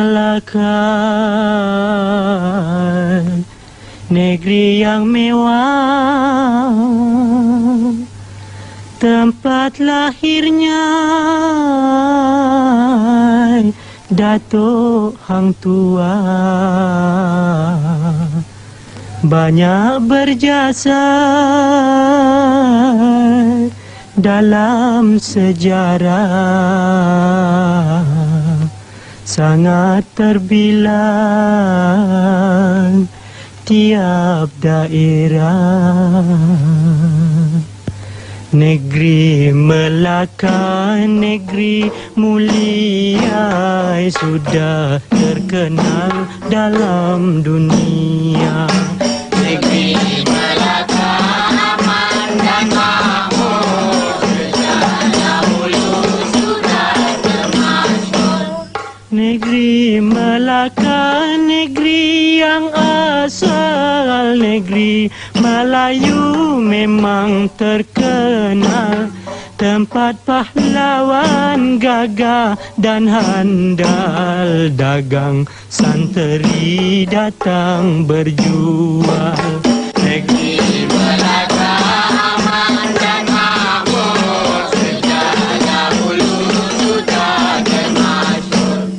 Malaka, negeri yang mewah, tempat lahirnya Datuk Hang Tua, banyak berjasa dalam sejarah, sangat terbilang tiap daerah. Negeri Melaka, negeri mulia, sudah terkenal dalam dunia. Negeri Melaka aman dan makmur, sejak dahulu sudah termasyhur. Negeri Melaka, negeri yang asal, negeri Melayu memang terkenal, tempat pahlawan gagah dan handal, dagang santeri datang berjual. Negeri Melaka aman dan makmur, sejak dahulu sudah termasyhur.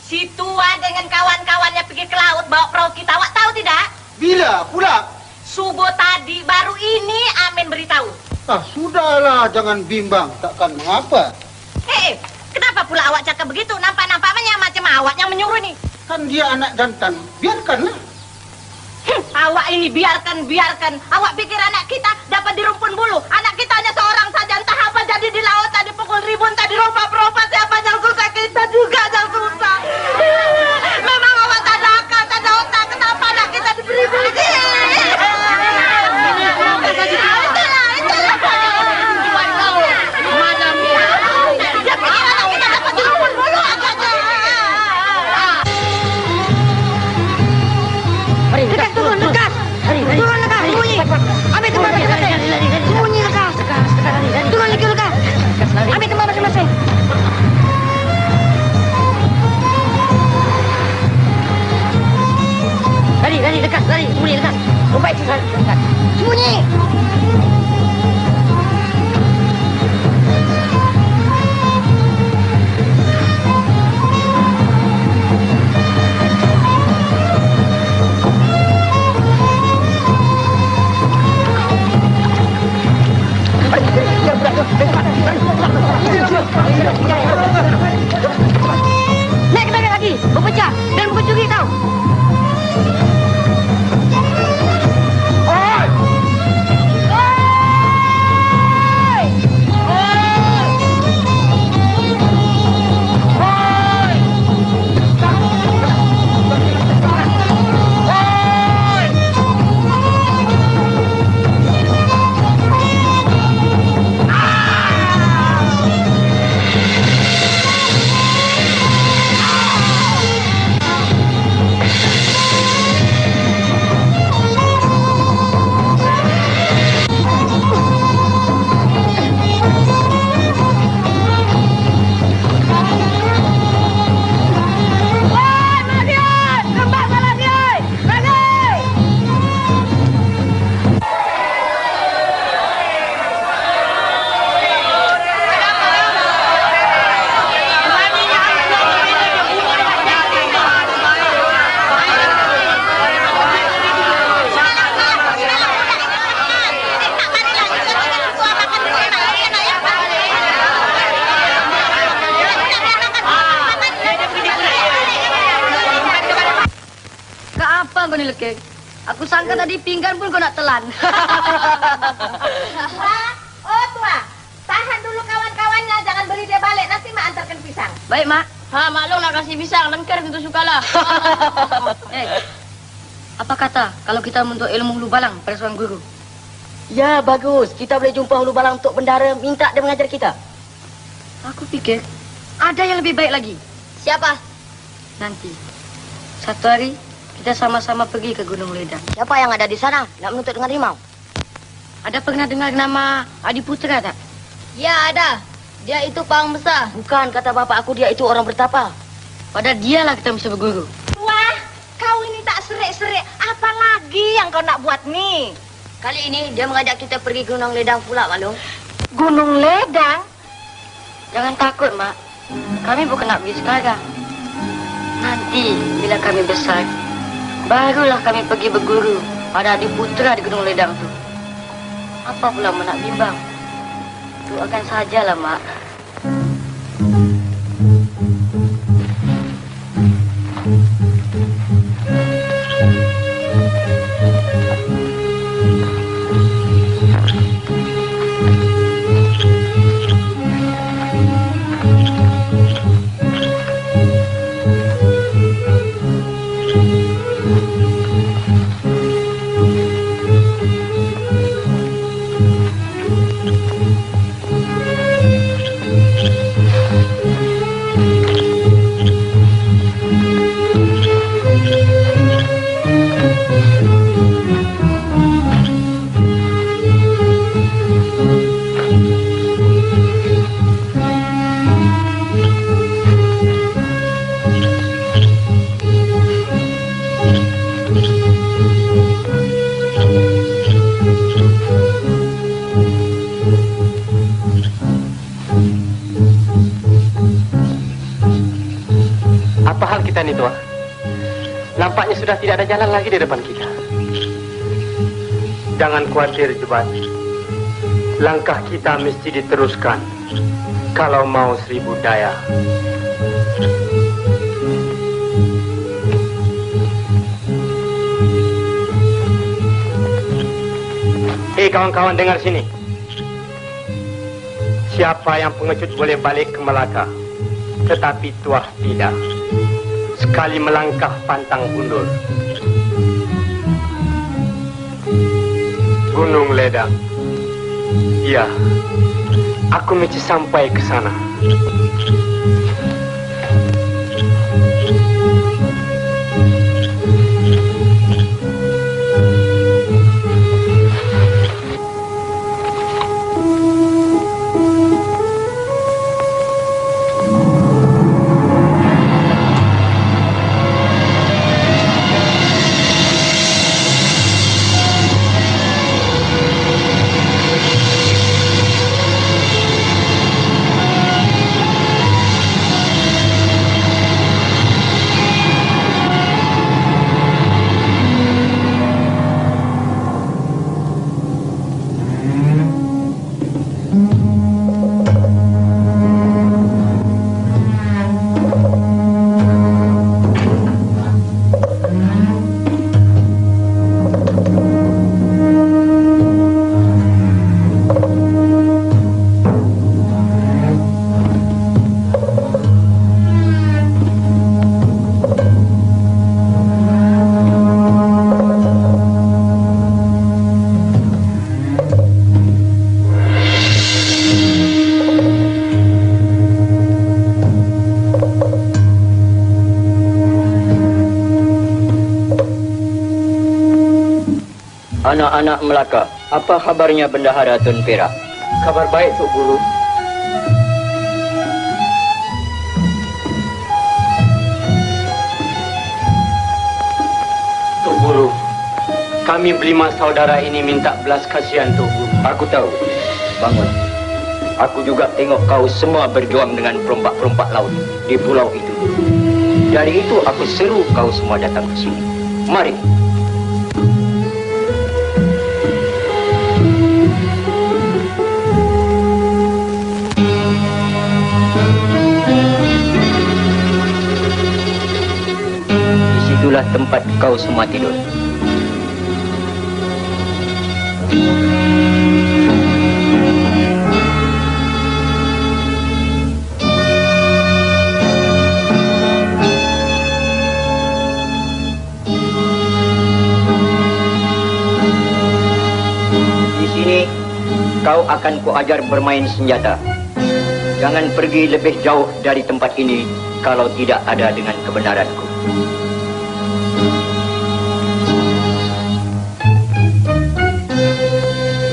Si tua dengan kawan-kawannya pergi ke laut bawa perahu kita, awak tahu tidak? Bila pula? Subuh tadi, baru ini Amin beritahu. Ah, sudahlah, jangan bimbang, takkan mengapa. Kenapa pula awak cakap begitu? Nampak-nampaknya macam awak yang menyuruh ini. Kan dia anak jantan, biarkanlah. Awak ini biarkan. Awak pikir anak kita dapat di rumpun bulu? Anak kita hanya seorang saja, entah apa jadi di laut, tadi pukul ribun, tadi rompa-rompa, siapa yang susah, kita juga yang susah. Memang awak tak ada akal, tak ada otak, kenapa anak kita diberi-beri? Dia pikir anak kita dapat di rumpun bulu agaknya. Lekas turun, lekas. Turun lekas, sembunyi. Ambil tempat, sembunyi lekas. Turun lagi lekas. Kek. Aku sangka tadi pinggan pun kau nak telan. Tua, oh tua, tahan dulu kawan-kawannya, jangan beri dia balik, nanti mak antarkan pisang. Baik, Mak. Ha, maklum nak kasih pisang, lengkar tentu sukalah. Apa kata kalau kita menuntut ilmu hulu balang pada seorang guru? Ya, bagus. Kita boleh jumpa hulu balang untuk bendara, minta dia mengajar kita. Aku pikir ada yang lebih baik lagi. Siapa? Nanti, satu hari kita sama-sama pergi ke Gunung Ledang. Siapa yang ada di sana nak menuntut dengan rimau? Ada pernah dengar nama Adi Putra tak? Ya ada, dia itu pawang besar. Bukan, kata bapak aku dia itu orang bertapa. Padahal dialah kita bisa berguru. Wah, kau ini tak serik-serik, apa lagi yang kau nak buat nih? Kali ini dia mengajak kita pergi ke Gunung Ledang pula, Malung. Gunung Ledang? Jangan takut, Mak. Kami bukan nak pergi sekarang. Nanti, bila kami besar, barulah kami pergi berguru pada Adi Putra di Gunung Ledang tu. Apa pula Mak nak bimbang? Doakan sajalah, Mak. Tua. Nampaknya sudah tidak ada jalan lagi di depan kita. Jangan khawatir, Jebat. Langkah kita mesti diteruskan kalau mau 1000 daya. Hei kawan-kawan, dengar sini. Siapa yang pengecut boleh balik ke Melaka, tetapi Tuah tidak. Sekali melangkah pantang mundur. Gunung Ledang. Iya, aku mesti sampai ke sana. Anak-anak Melaka, apa kabarnya Bendahara Tun Perak? Kabar baik, Tuk Guru. Tuk Guru, kami berlima saudara ini minta belas kasihan, Tuk Guru. Aku tahu. Bangun. Aku juga tengok kau semua berjuang dengan perompak-perompak laut di pulau itu. Dari itu aku seru kau semua datang ke sini. Mari. Itulah tempat kau semua tidur. kau akan kuajar bermain senjata. Jangan pergi lebih jauh dari tempat ini kalau tidak ada dengan kebenaranku.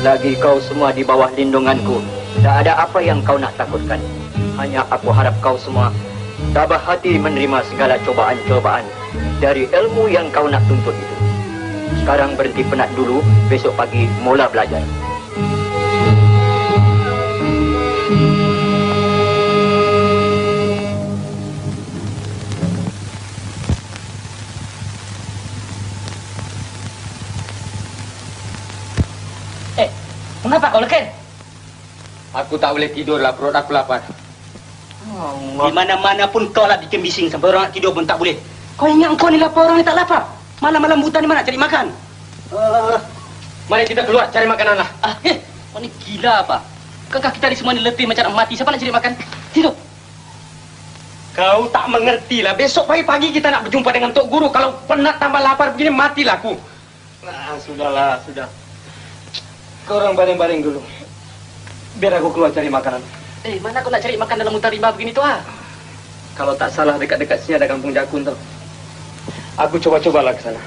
Lagi kau semua di bawah lindunganku. Tak ada apa yang kau nak takutkan. Hanya aku harap kau semua tabah hati menerima segala cobaan-cobaan dari ilmu yang kau nak tuntut itu. Sekarang berhenti penat dulu, besok pagi mula belajar. Mengapa kau leken? Aku tak boleh tidur lah, perut aku lapar. Di mana-mana pun kau lah bikin bising sampai orang nak tidur pun tak boleh. Kau ingat kau ni lapar, orang ni tak lapar. Malam-malam buta ni mana cari makan? Mari kita keluar cari makanan lah. Kau ni gila apa? Bukankah kita ni semua ni letih macam nak mati? Siapa nak cari makan? Tidur. Kau tak mengerti lah. Besok pagi-pagi kita nak berjumpa dengan Tok Guru. Kalau penat tambah lapar begini, matilah aku. Sudahlah, sudah. Kau orang baring-baring dulu. Biar aku keluar cari makanan. Mana kau nak cari makan dalam hutan rimba begini tu ah? Kalau tak salah dekat-dekat sini ada kampung Jakun tau. Aku coba-cobalah ke sana.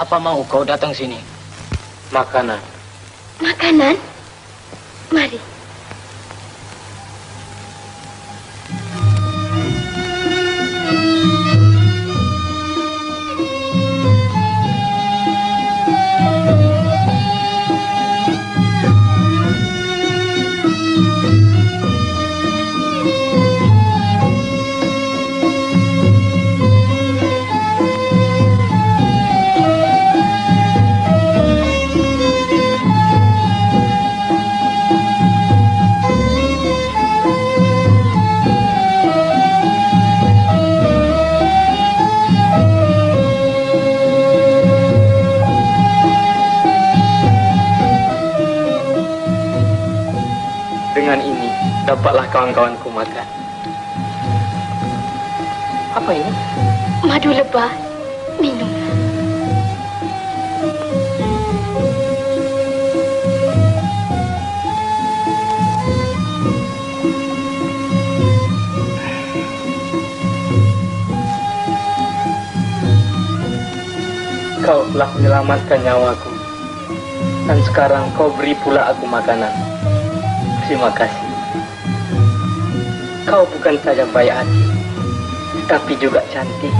Apa mau kau datang sini? Makanan. Makanan? Mari. Dapatlah kawan-kawanku makan. Apa ini? Madu lebah. Minum. telah menyelamatkan nyawaku. Dan sekarang kau beri pula aku makanan. Terima kasih. Kau bukan saja baik hati, tapi juga cantik.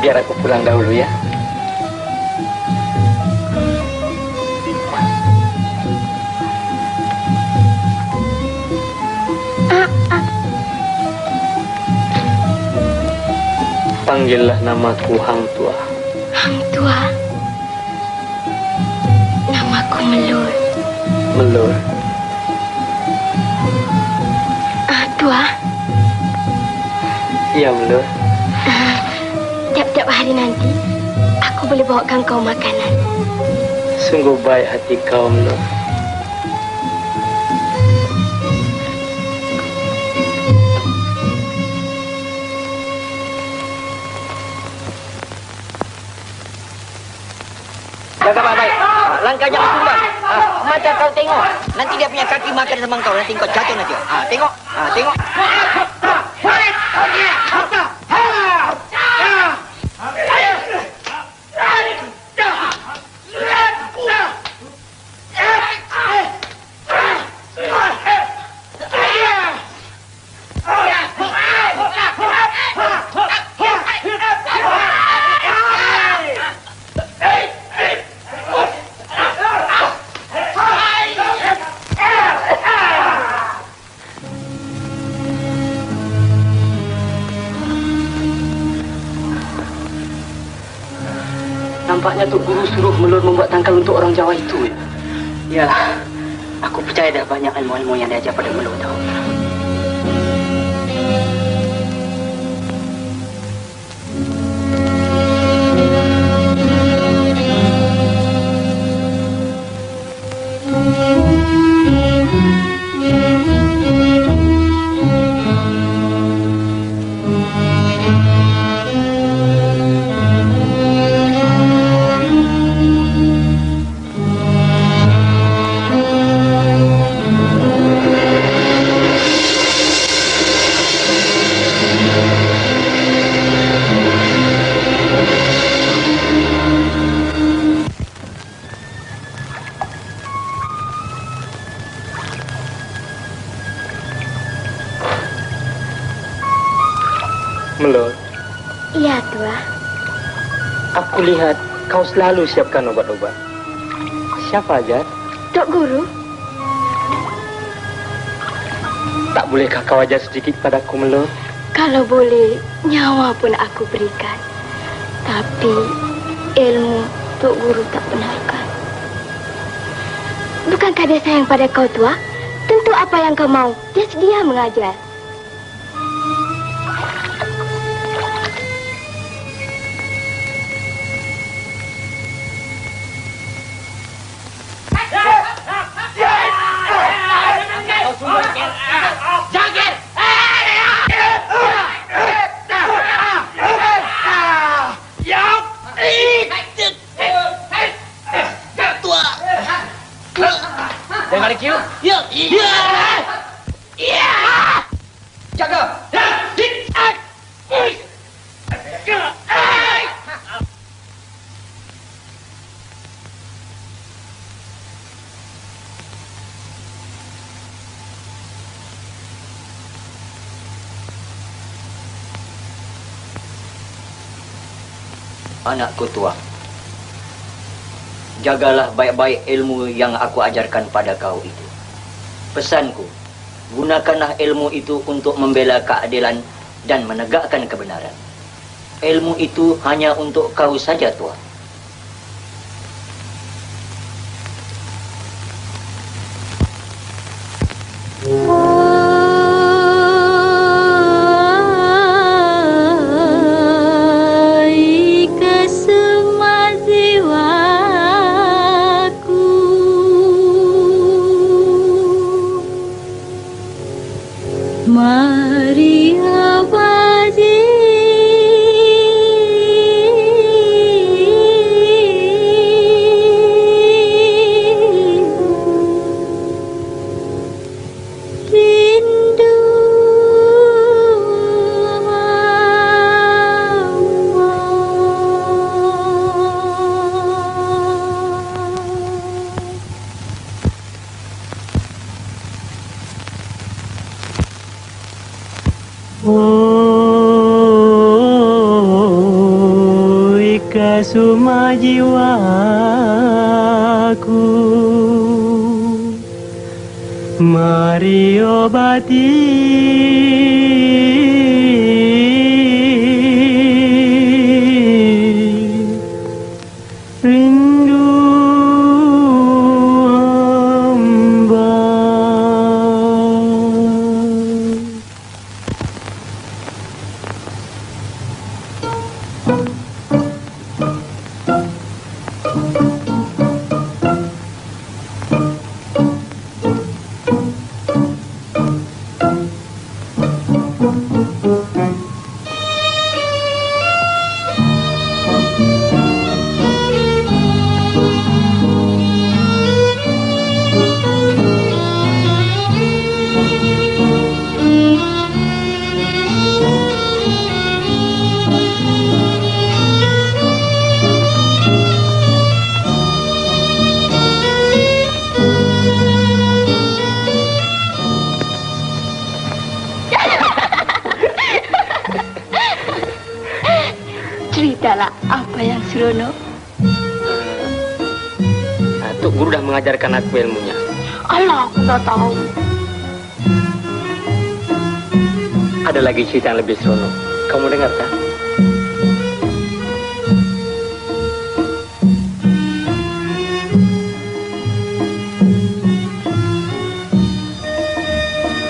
Biar aku pulang dahulu ya. Panggillah namaku Hang Tua. Hang Tua. Namaku Melur. Melur. Tua. Iya, Melur. Tiap-tiap hari nanti, aku boleh bawakan kau makanan. Sungguh baik hati kau, Melur. Jaga baik-baik. Langkah jangan tumbang. Macam kau tengok. Nanti dia punya kaki makan sama kau. Nanti kau jatuh nanti. Tengok. Tengok. Nampaknya Tok Guru suruh Melur membuat tangkal untuk orang Jawa itu. Ya, aku percaya ada banyak ilmu-ilmu yang diajar pada Melur tahu. Melur. Iya, Tua. Aku lihat kau selalu siapkan obat-obat. Siapa aja? Tok Guru. Tak bolehkah kau ajar sedikit padaku, Melur? Kalau boleh, nyawa pun aku berikan. Tapi ilmu Tok Guru tak benarkan. Bukankah dia sayang pada kau, Tua? Tentu apa yang kau mau, dia sedia mengajar. Jangan ada kiu. Ya. Jaga. Anakku tua, jagalah baik-baik ilmu yang aku ajarkan pada kau itu. Pesanku, gunakanlah ilmu itu untuk membela keadilan dan menegakkan kebenaran. Ilmu itu hanya untuk kau saja, tua. Maria Baji ke semua jiwaku. Mari obati rindu hamba. Ceritalah apa yang seronok. Tuk Guru dah mengajarkan aku ilmunya. Alah, aku dah tahu. Ada lagi cerita yang lebih seronok. Kamu dengar tak?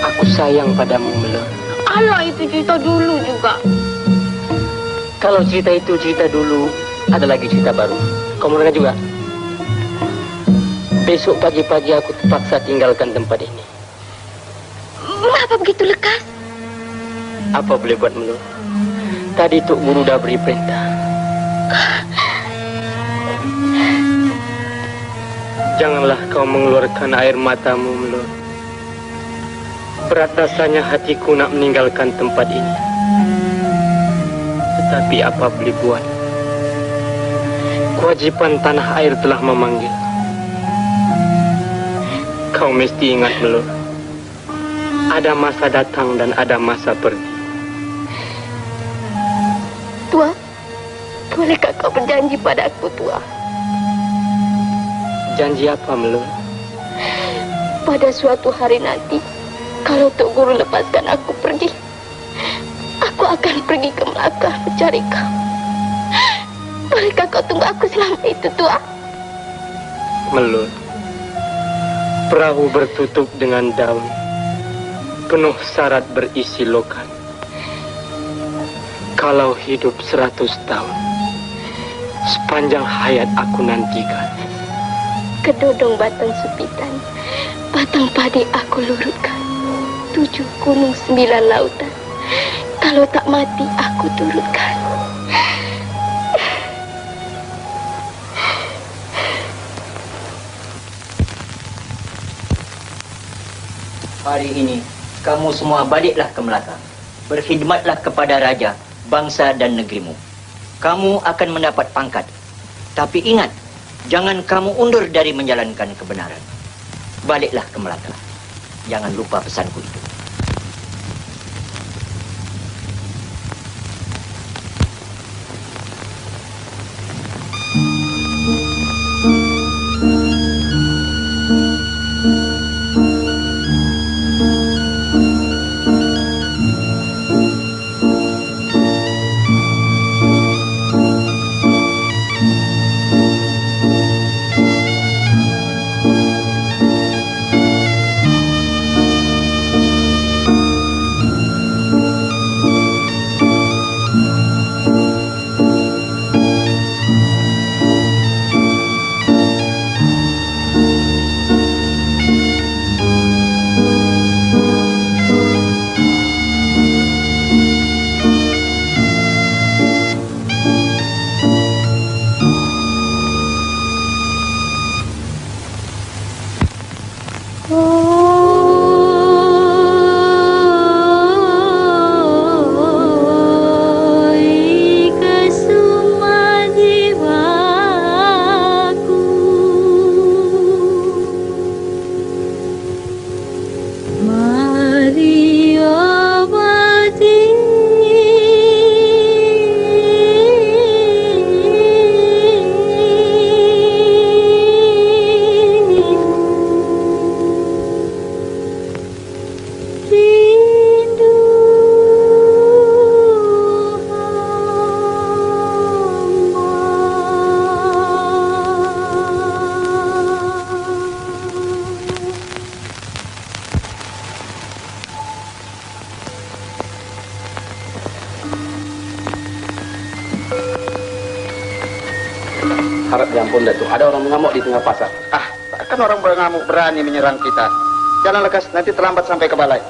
Aku sayang padamu, Melo. Alah, itu cerita dulu juga. Kalau cerita itu cerita dulu, ada lagi cerita baru. Kamu dengar juga? Besok pagi-pagi aku terpaksa tinggalkan tempat ini. Mengapa begitu lekas? Apa boleh buat Melo? Tadi Tuk Guru dah beri perintah. Janganlah kau mengeluarkan air matamu, Melo. Berat rasanya hatiku nak meninggalkan tempat ini. Tetapi apa boleh buat? Kewajiban tanah air telah memanggil. Kau mesti ingat, Melo. Ada masa datang dan ada masa pergi. Tua, bolehkah kau berjanji padaku, Tua? Janji apa, Melo? Pada suatu hari nanti, kalau Tuk Guru lepaskan aku pergi, aku akan pergi ke Melaka mencari kau. Bolehkah kau tunggu aku selama itu, Tua? Melo, perahu bertutup dengan daun, penuh syarat berisi lokan. Kalau hidup 100 tahun, sepanjang hayat aku nantikan. Kedodong batang supitan, batang padi aku lurutkan. 7 gunung 9 lautan, kalau tak mati aku turutkan. Hari ini, kamu semua baliklah ke Melaka. Berkhidmatlah kepada raja, bangsa dan negerimu. Kamu akan mendapat pangkat. Tapi ingat, jangan kamu undur dari menjalankan kebenaran. Baliklah ke Melaka. Jangan lupa pesanku itu. Harap diampun Datuk, ada orang mengamuk di tengah pasar. Takkan orang mengamuk berani menyerang kita. Jalan lekas, nanti terlambat sampai ke balai.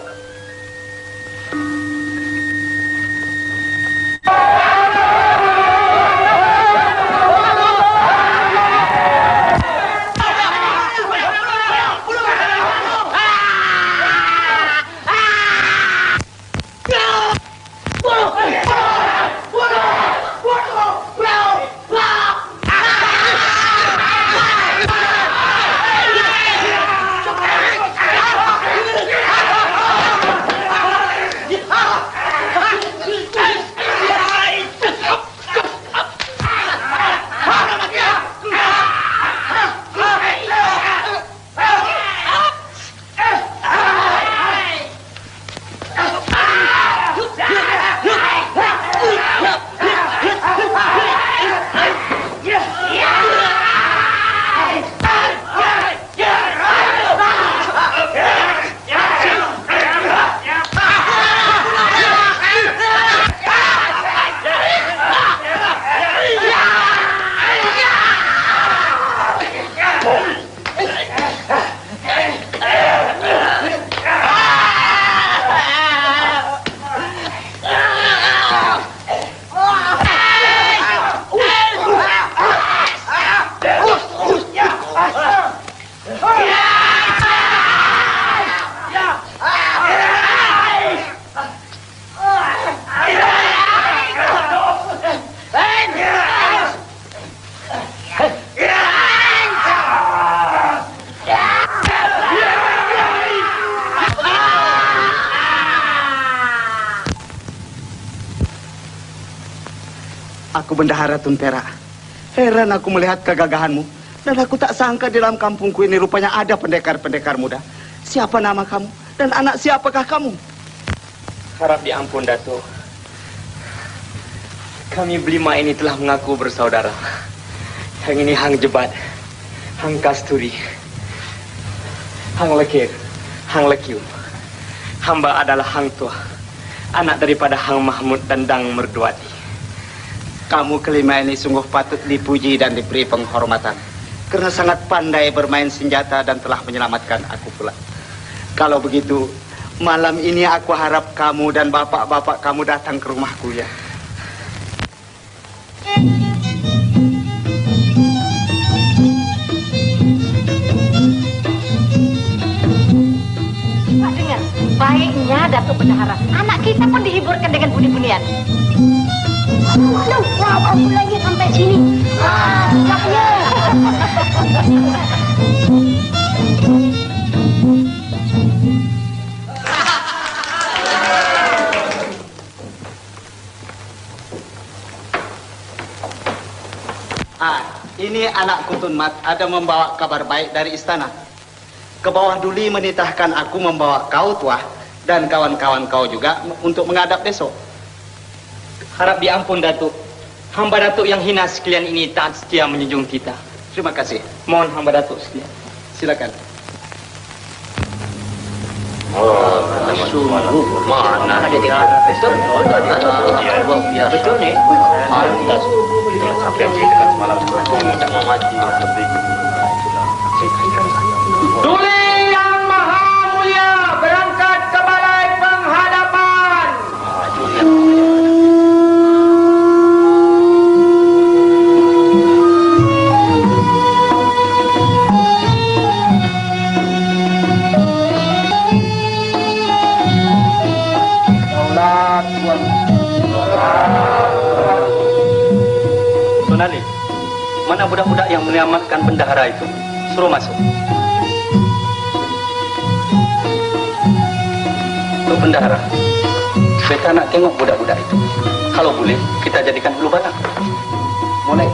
Aku bendahara Tuntera. Heran aku melihat kegagahanmu. Dan aku tak sangka di dalam kampungku ini rupanya ada pendekar-pendekar muda. Siapa nama kamu? Dan anak siapakah kamu? Harap diampun Datuk. Kami berlima ini telah mengaku bersaudara. Yang ini Hang Jebat, Hang Kasturi, Hang Lekir, Hang Lekiu. Hamba adalah Hang Tua, anak daripada Hang Mahmud dan Dang Merduati. Kamu kelima ini sungguh patut dipuji dan diberi penghormatan. Karena sangat pandai bermain senjata dan telah menyelamatkan aku pula. Kalau begitu, malam ini aku harap kamu dan bapak-bapak kamu datang ke rumahku ya. Pak dengar, baiknya Datuk Bendahara. Anak kita pun dihiburkan dengan bunyi-bunyian. Aduh, aku lagi sampai sini. Capnya. Ini anakku Tunmat ada membawa kabar baik dari istana. Ke bawah Duli menitahkan aku membawa kau Tuah dan kawan-kawan kau juga untuk menghadap besok. Harap diampun Datuk. Hamba Datuk yang hina sekalian ini taat setia menjunjung kita. Terima kasih. Mohon hamba Datuk sekalian. Silakan. Sungguh mana ada tinggal betul betul nih. Sampai dekat semalam tak mau mati. Duli yang maha mulia berangkat ke balai penghadapan. Sonali, mana budak-budak yang menyelamatkan bendahara itu? Suruh masuk. Untuk bendahara, kita nak tengok budak-budak itu. Kalau boleh, kita jadikan bulu balang. Mulai.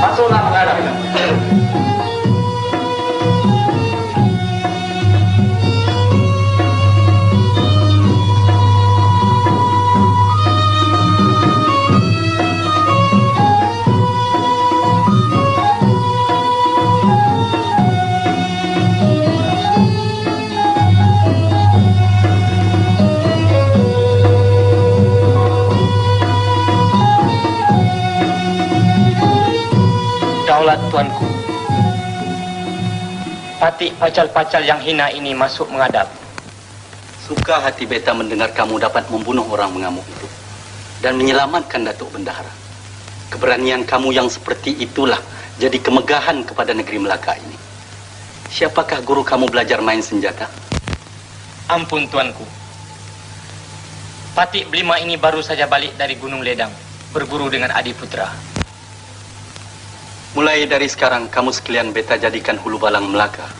Masuklah menghadap. sholat tuanku. Patik pacal-pacal yang hina ini masuk menghadap. Suka hati beta mendengar kamu dapat membunuh orang mengamuk itu dan menyelamatkan Datuk Bendahara. Keberanian kamu yang seperti itulah jadi kemegahan kepada negeri Melaka ini. Siapakah guru kamu belajar main senjata? Ampun tuanku. Patik Belima ini baru saja balik dari Gunung Ledang, berguru dengan Adiputra. Mulai dari sekarang kamu sekalian beta jadikan hulu balang Melaka.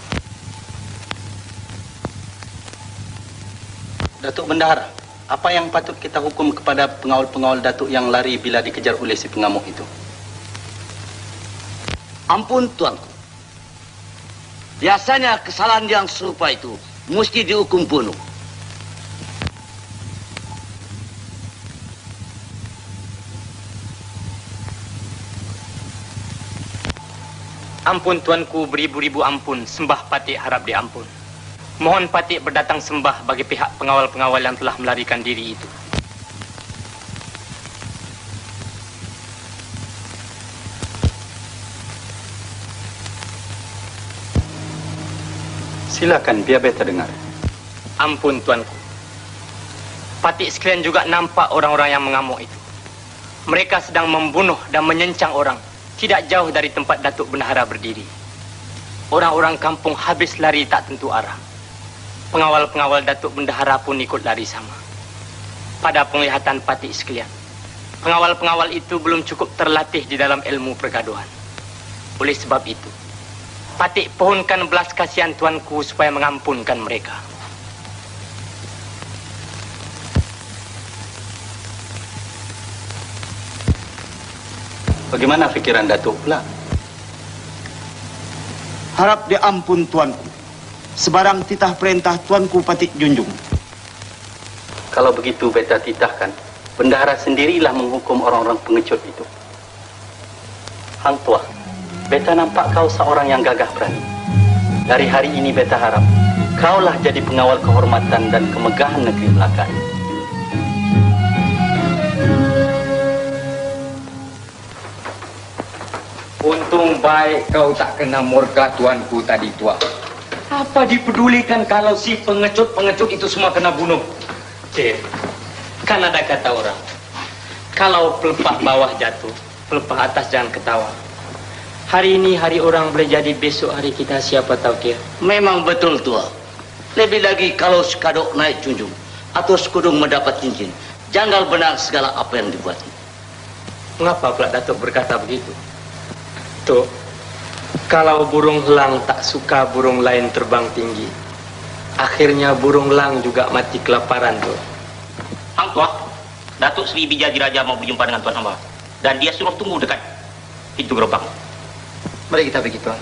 Datuk Bendahara, apa yang patut kita hukum kepada pengawal-pengawal Datuk yang lari bila dikejar oleh si pengamuk itu? Ampun tuanku. Biasanya kesalahan yang serupa itu mesti dihukum bunuh. Ampun tuanku, beribu-ribu ampun, sembah Patik harap diampun. Mohon Patik berdatang sembah bagi pihak pengawal-pengawal yang telah melarikan diri itu. Silakan, biar beta dengar. Ampun tuanku. Patik sekalian juga nampak orang-orang yang mengamuk itu. Mereka sedang membunuh dan menyencang orang tidak jauh dari tempat Datuk Bendahara berdiri. Orang-orang kampung habis lari tak tentu arah. Pengawal-pengawal Datuk Bendahara pun ikut lari sama. Pada penglihatan Patik sekalian, pengawal-pengawal itu belum cukup terlatih di dalam ilmu pergaduhan. Oleh sebab itu, Patik pohonkan belas kasihan tuanku supaya mengampunkan mereka. Bagaimana fikiran Datuk pula? Harap diampun tuanku. Sebarang titah perintah tuanku Patik junjung. Kalau begitu beta titahkan, Bendahara sendirilah menghukum orang-orang pengecut itu. Hang Tua, beta nampak kau seorang yang gagah berani. Dari hari ini beta harap kaulah jadi pengawal kehormatan dan kemegahan negeri Melaka ini. Untung baik kau tak kena murka tuanku tadi tua. Apa dipedulikan kalau si pengecut-pengecut itu semua kena bunuh? Cik, kan ada kata orang, kalau pelepah bawah jatuh, pelepah atas jangan ketawa. Hari ini hari orang boleh jadi besok hari kita, siapa tahu kia. Memang betul tua. Lebih lagi kalau sekadok naik junjung atau sekudung mendapat cincin, janggal benar segala apa yang dibuatnya. Mengapa pula Datuk berkata begitu? Tuk, kalau burung elang tak suka burung lain terbang tinggi, akhirnya burung elang juga mati kelaparan tuh. Hang Tua, Datuk Sri Bijadi Raja mau berjumpa dengan Tuan Hamba dan dia suruh tunggu dekat pintu gerobak. Mari kita pergi tuan.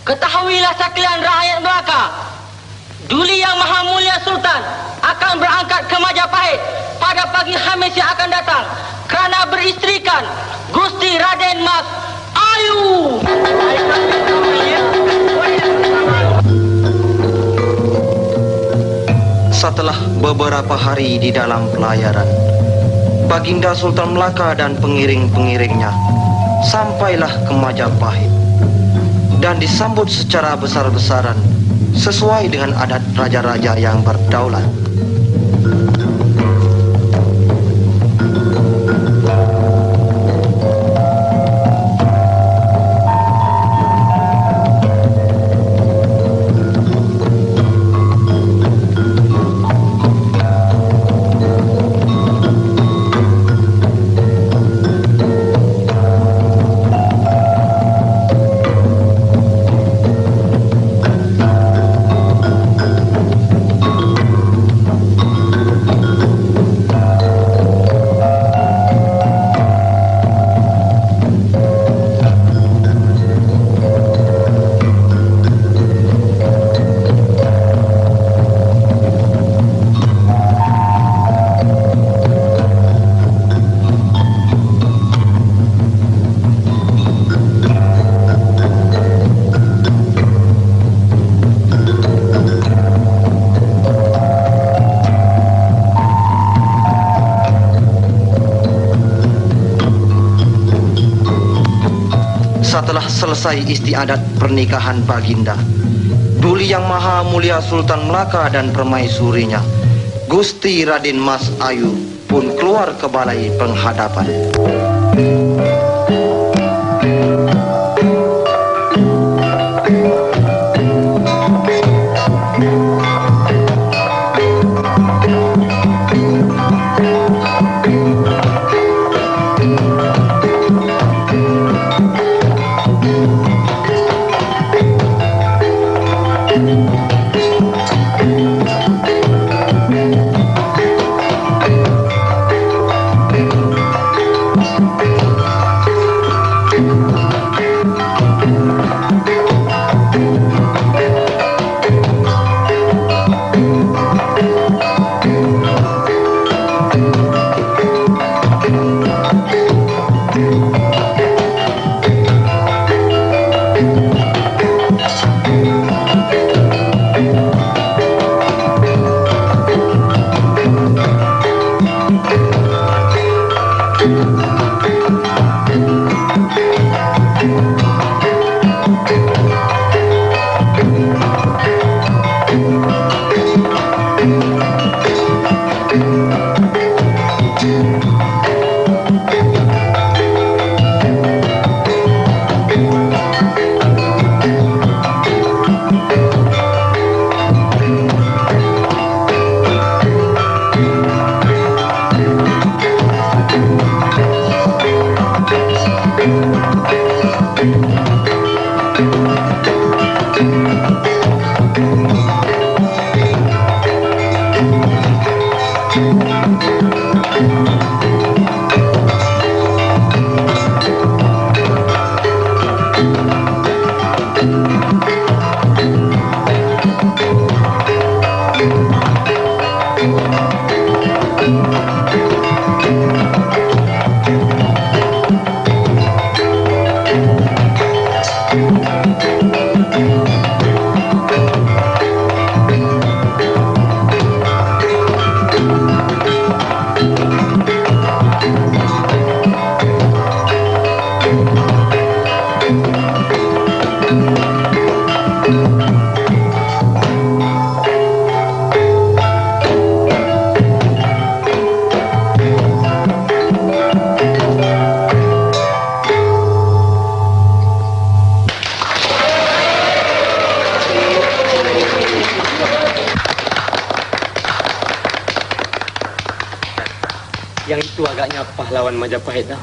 Ketahuilah sekalian rakyat Melaka, Duli Yang Maha Mulia Sultan akan berangkat ke Majapahit pada pagi Khamis yang akan datang kerana beristrikan Gusti Raden Mas Ayu. Setelah beberapa hari di dalam pelayaran, Baginda Sultan Melaka dan pengiring-pengiringnya sampailah ke Majapahit dan disambut secara besar-besaran sesuai dengan adat raja-raja yang berdaulat. selesai istiadat pernikahan Baginda, Duli Yang Maha Mulia Sultan Melaka dan permaisurinya, Gusti Raden Mas Ayu pun keluar ke balai penghadapan. Yang itu agaknya pahlawan Majapahit dah.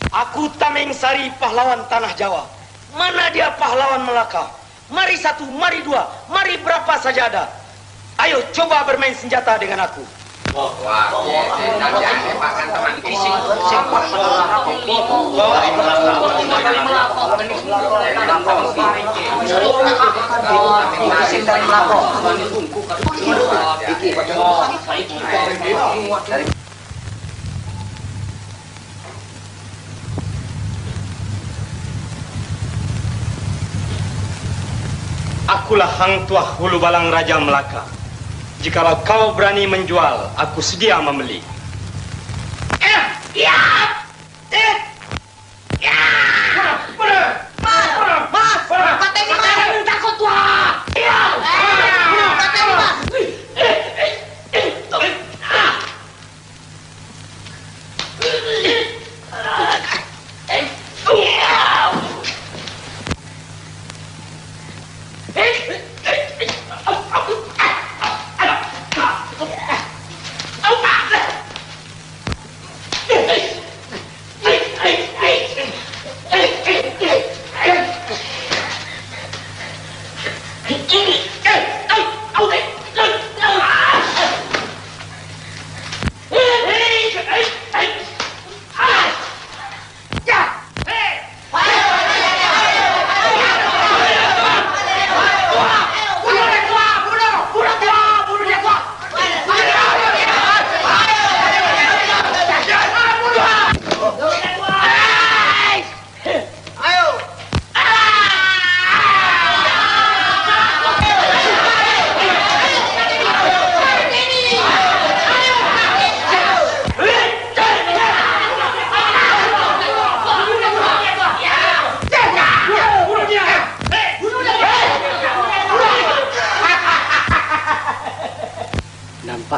Aku Tameng Sari, pahlawan Tanah Jawa. Mana dia pahlawan Melaka? Mari satu, mari dua, mari berapa saja ada. Ayo coba bermain senjata dengan aku. Akulah Hang Tuah Hulu Balang Raja Melaka. Jikalau kau berani menjual, aku sedia membeli.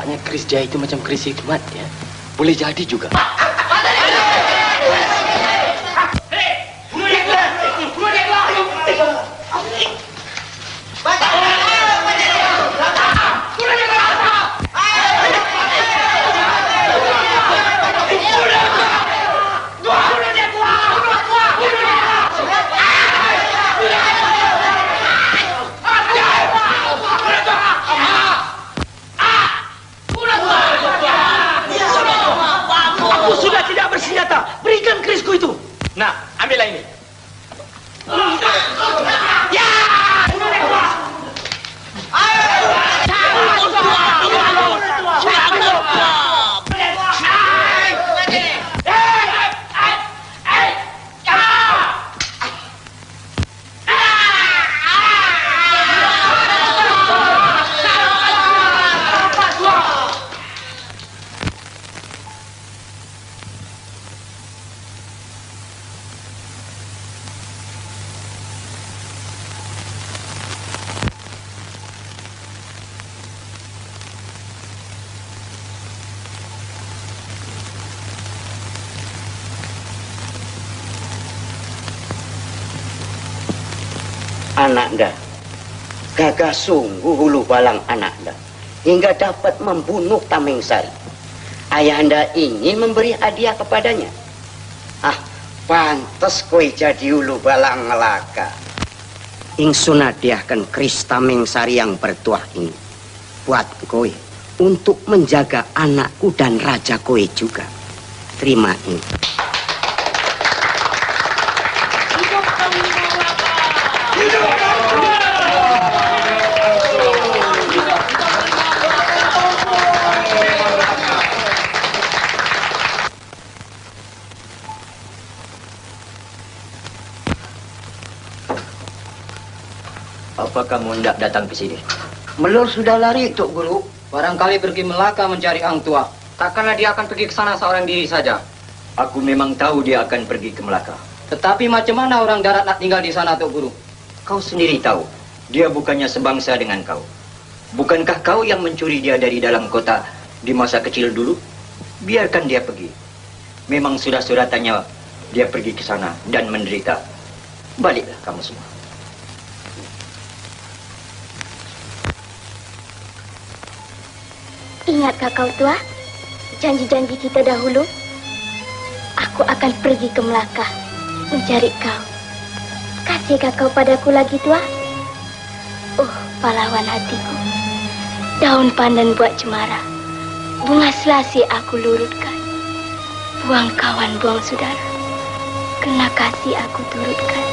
Nampaknya keris dia itu macam keris hikmat ya. Boleh jadi juga. Aku sudah tidak bersenjata. Berikan kerisku itu. Nah, ambillah ini. Ya! Ananda, gagah sungguh hulu balang Ananda hingga dapat membunuh Tamingsari. Ayahanda ingin memberi hadiah kepadanya. Ah, pantas kowe jadi hulu balang ngelaka. Ingsun hadiahkan keris Tamingsari yang bertuah ini buat kowe untuk menjaga anakku dan raja kowe juga. Terima ini. Apa kamu hendak datang ke sini? Melur sudah lari, Tok Guru. Barangkali pergi Melaka mencari Hang Tua. Takkanlah dia akan pergi ke sana seorang diri saja. Aku memang tahu dia akan pergi ke Melaka. Tetapi macam mana orang darat nak tinggal di sana, Tok Guru? Kau sendiri tahu, dia bukannya sebangsa dengan kau. Bukankah kau yang mencuri dia dari dalam kota di masa kecil dulu? Biarkan dia pergi. Memang sudah suratannya dia pergi ke sana dan menderita. Baliklah kamu semua. Ingatkah kau tua, janji-janji kita dahulu? Aku akan pergi ke Melaka mencari kau. Kasihkah kau padaku lagi tua? Oh, pahlawan hatiku. Daun pandan buat cemara, bunga selasi aku lurutkan. Buang kawan, buang saudara, kena kasih aku turutkan.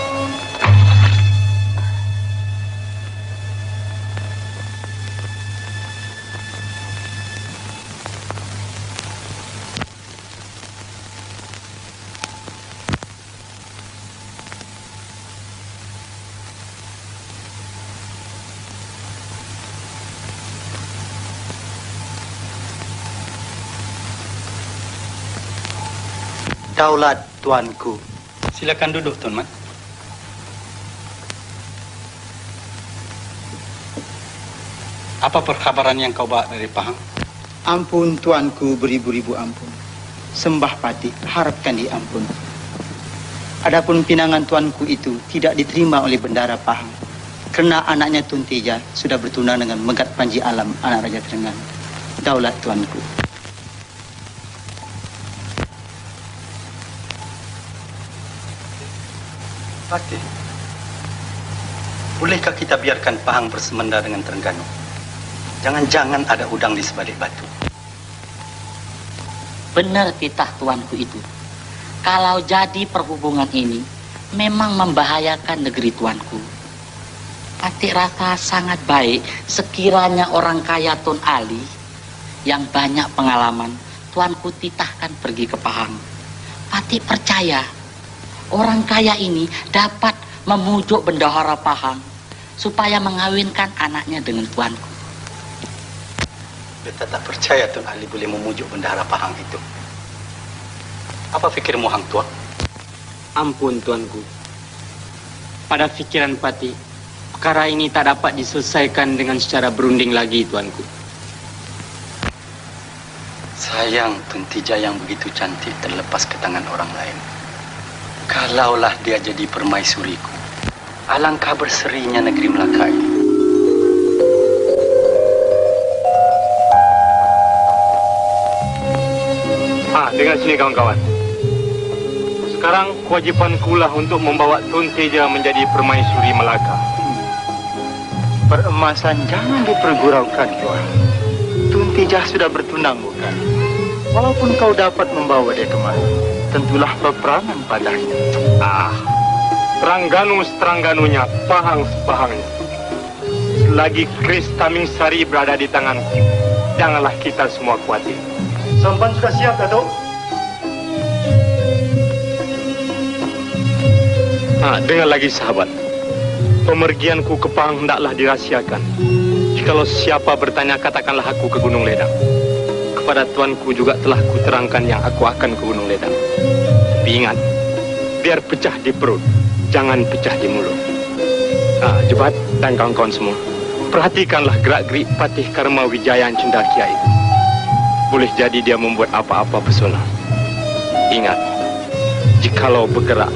Daulat tuanku. Silakan duduk, Tuan Man. Apa perkabaran yang kau bawa dari Pahang? Ampun tuanku, beribu-ribu ampun. Sembah Pati, harapkan diampun. Adapun pinangan tuanku itu tidak diterima oleh bendara Pahang. Kerana anaknya Tun Teja sudah bertunang dengan Megat Panji Alam, anak Raja Terengganu. Daulat tuanku. Pati, bolehkah kita biarkan Pahang bersemenda dengan Terengganu? Jangan-jangan ada udang di sebalik batu. Benar titah tuanku itu. Kalau jadi perhubungan ini memang membahayakan negeri tuanku. Atik rasa sangat baik sekiranya orang kaya Tun Ali yang banyak pengalaman tuanku titahkan pergi ke Pahang. Atik percaya orang kaya ini dapat memujuk bendahara Pahang supaya mengawinkan anaknya dengan tuanku. Beta tak percaya Tun Ali boleh memujuk bendahara Pahang itu. Apa fikirmu, Hang Tua? Ampun, tuanku. Pada fikiran Pati, perkara ini tak dapat diselesaikan dengan secara berunding lagi, tuanku. Sayang Tuntija yang begitu cantik terlepas ke tangan orang lain. Kalaulah dia jadi permaisuriku, alangkah berserinya negeri Melaka ini. Dengar sini kawan-kawan. Sekarang kewajipanku lah untuk membawa Tuntija menjadi permaisuri Melaka. Peremasan jangan diperguraukan, Tuan. Tuntija sudah bertunang, bukan? Walaupun kau dapat membawa dia kemari, tentulah peperangan padanya. Terangganu seterangganunya, pahang sepahangnya. Selagi Kris Tamingsari berada di tanganku, janganlah kita semua khawatir. Sampan sudah siap, Datuk? Dengar lagi, sahabat. Pemergianku ke Pahang hendaklah dirahsiakan. Jikalau siapa bertanya, katakanlah aku ke Gunung Ledang. Kepada tuanku juga telah kuterangkan yang aku akan ke Gunung Ledang. Tapi ingat, biar pecah di perut, jangan pecah di mulut. Jebat dan kawan-kawan semua, perhatikanlah gerak-gerik Patih Karma Wijaya Cendakia itu. Boleh jadi dia membuat apa-apa pesona. Ingat, jikalau bergerak,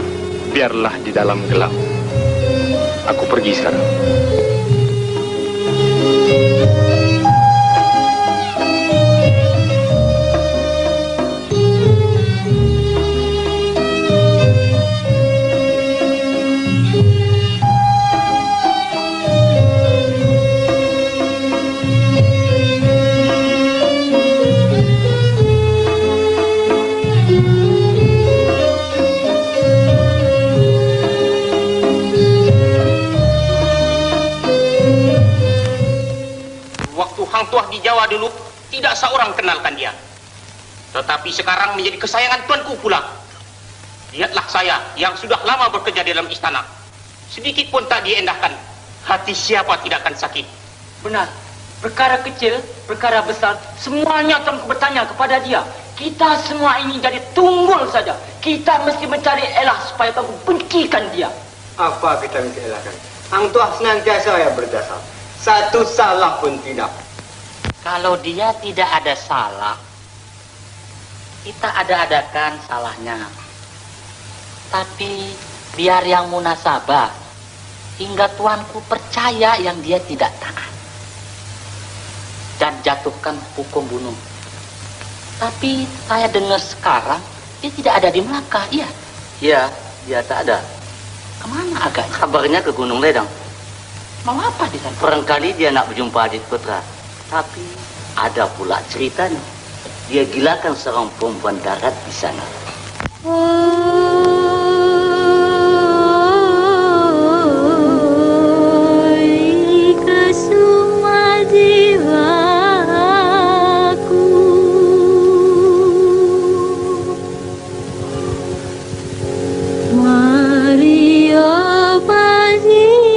biarlah di dalam gelap. Aku pergi sekarang. Hang Tuah di Jawa dulu tidak seorang kenalkan dia. Tetapi sekarang menjadi kesayangan tuanku pula. Lihatlah saya yang sudah lama bekerja di dalam istana. Sedikit pun tak diendahkan. Hati siapa tidak akan sakit. Benar. Perkara kecil, perkara besar, semuanya tuanku bertanya kepada dia. Kita semua ini jadi tunggul saja. Kita mesti mencari elah supaya tuanku bencikan dia. Apa kita mesti elakkan? Hang Tuah senantiasa yang berdasar. Satu salah pun tidak. Kalau dia tidak ada salah, kita ada-adakan salahnya. Tapi biar yang munasabah, hingga tuanku percaya yang dia tidak taat. Dan jatuhkan hukum bunuh. Tapi saya dengar sekarang, dia tidak ada di Melaka, iya? Iya, dia tak ada. Kemana agaknya? Kabarnya ke Gunung Ledang. Mau apa di sana? Barangkali dia nak berjumpa adik putra. Tapi ada pula ceritanya. Dia gilakan seorang perempuan darat di sana. Kesuma jiwaku, Maria Pagi.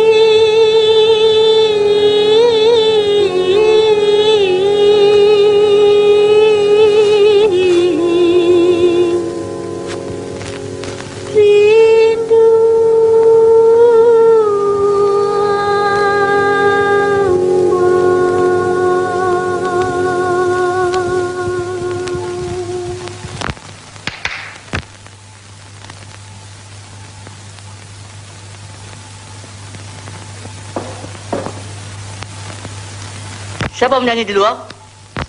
Siapa menyanyi di luar?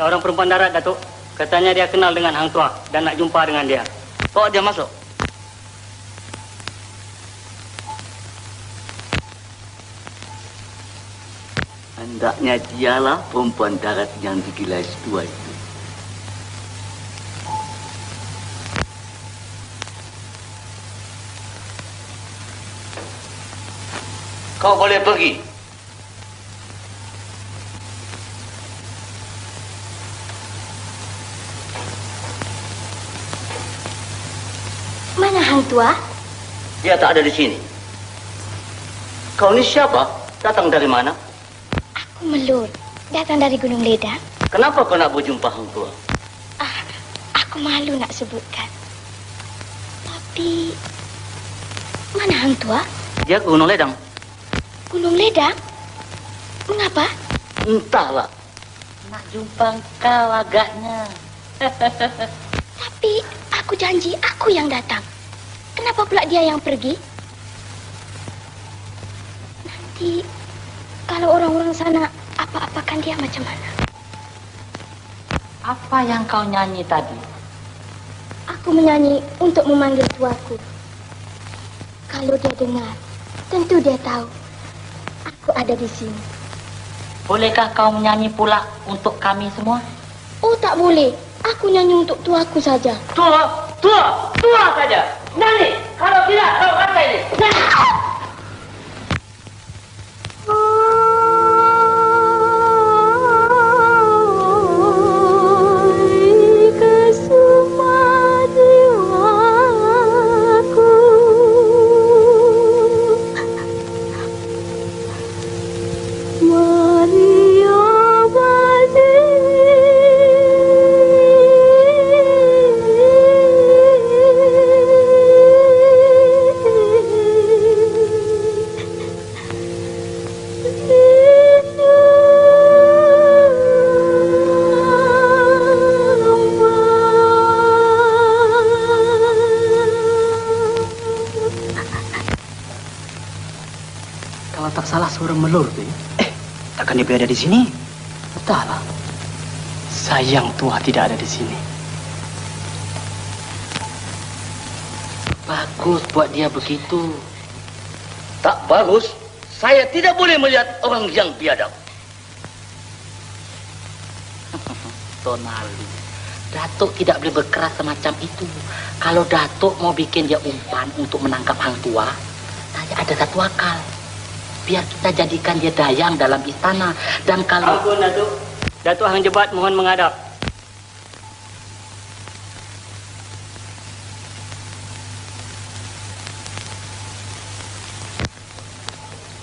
Seorang perempuan darat, Datuk. Katanya dia kenal dengan Hang Tuah dan nak jumpa dengan dia. Bawa dia masuk. Hendaknya dialah perempuan darat yang digilai dua itu. Kau boleh pergi. Mana Hang Tuah? Dia tak ada di sini. Kau ni siapa? Datang dari mana? Aku Melur, datang dari Gunung Ledang. Kenapa kau nak berjumpa Hang Tuah? Aku malu nak sebutkan. Tapi mana Hang Tuah? Dia ke Gunung Ledang. Gunung Ledang? Mengapa? Entahlah. Nak jumpa kau agaknya. Tapi aku janji aku yang datang. Kenapa pula dia yang pergi? Nanti kalau orang-orang sana apa-apakan dia macam mana? Apa yang kau nyanyi tadi? Aku menyanyi untuk memanggil tuaku. Kalau dia dengar, tentu dia tahu aku ada di sini. Bolehkah kau menyanyi pula untuk kami semua? Oh, tak boleh. Aku nyanyi untuk tuaku saja. Tua saja. Nyanyi. Kalau tidak, kau apa ini? Suara melur tu ya? Takkan dia berada di sini? Entahlah. Sayang tua tidak ada di sini. Bagus buat dia begitu. Tak bagus. Saya tidak boleh melihat orang yang biadab. Tonali, Datuk tidak boleh berkeras semacam itu. Kalau Datuk mau bikin dia umpan untuk menangkap hang tua, saya ada satu akal. Biar kita jadikan dia dayang dalam istana. Dan kalau... Ampun, Datuk. Datuk Hang Jebat mohon menghadap.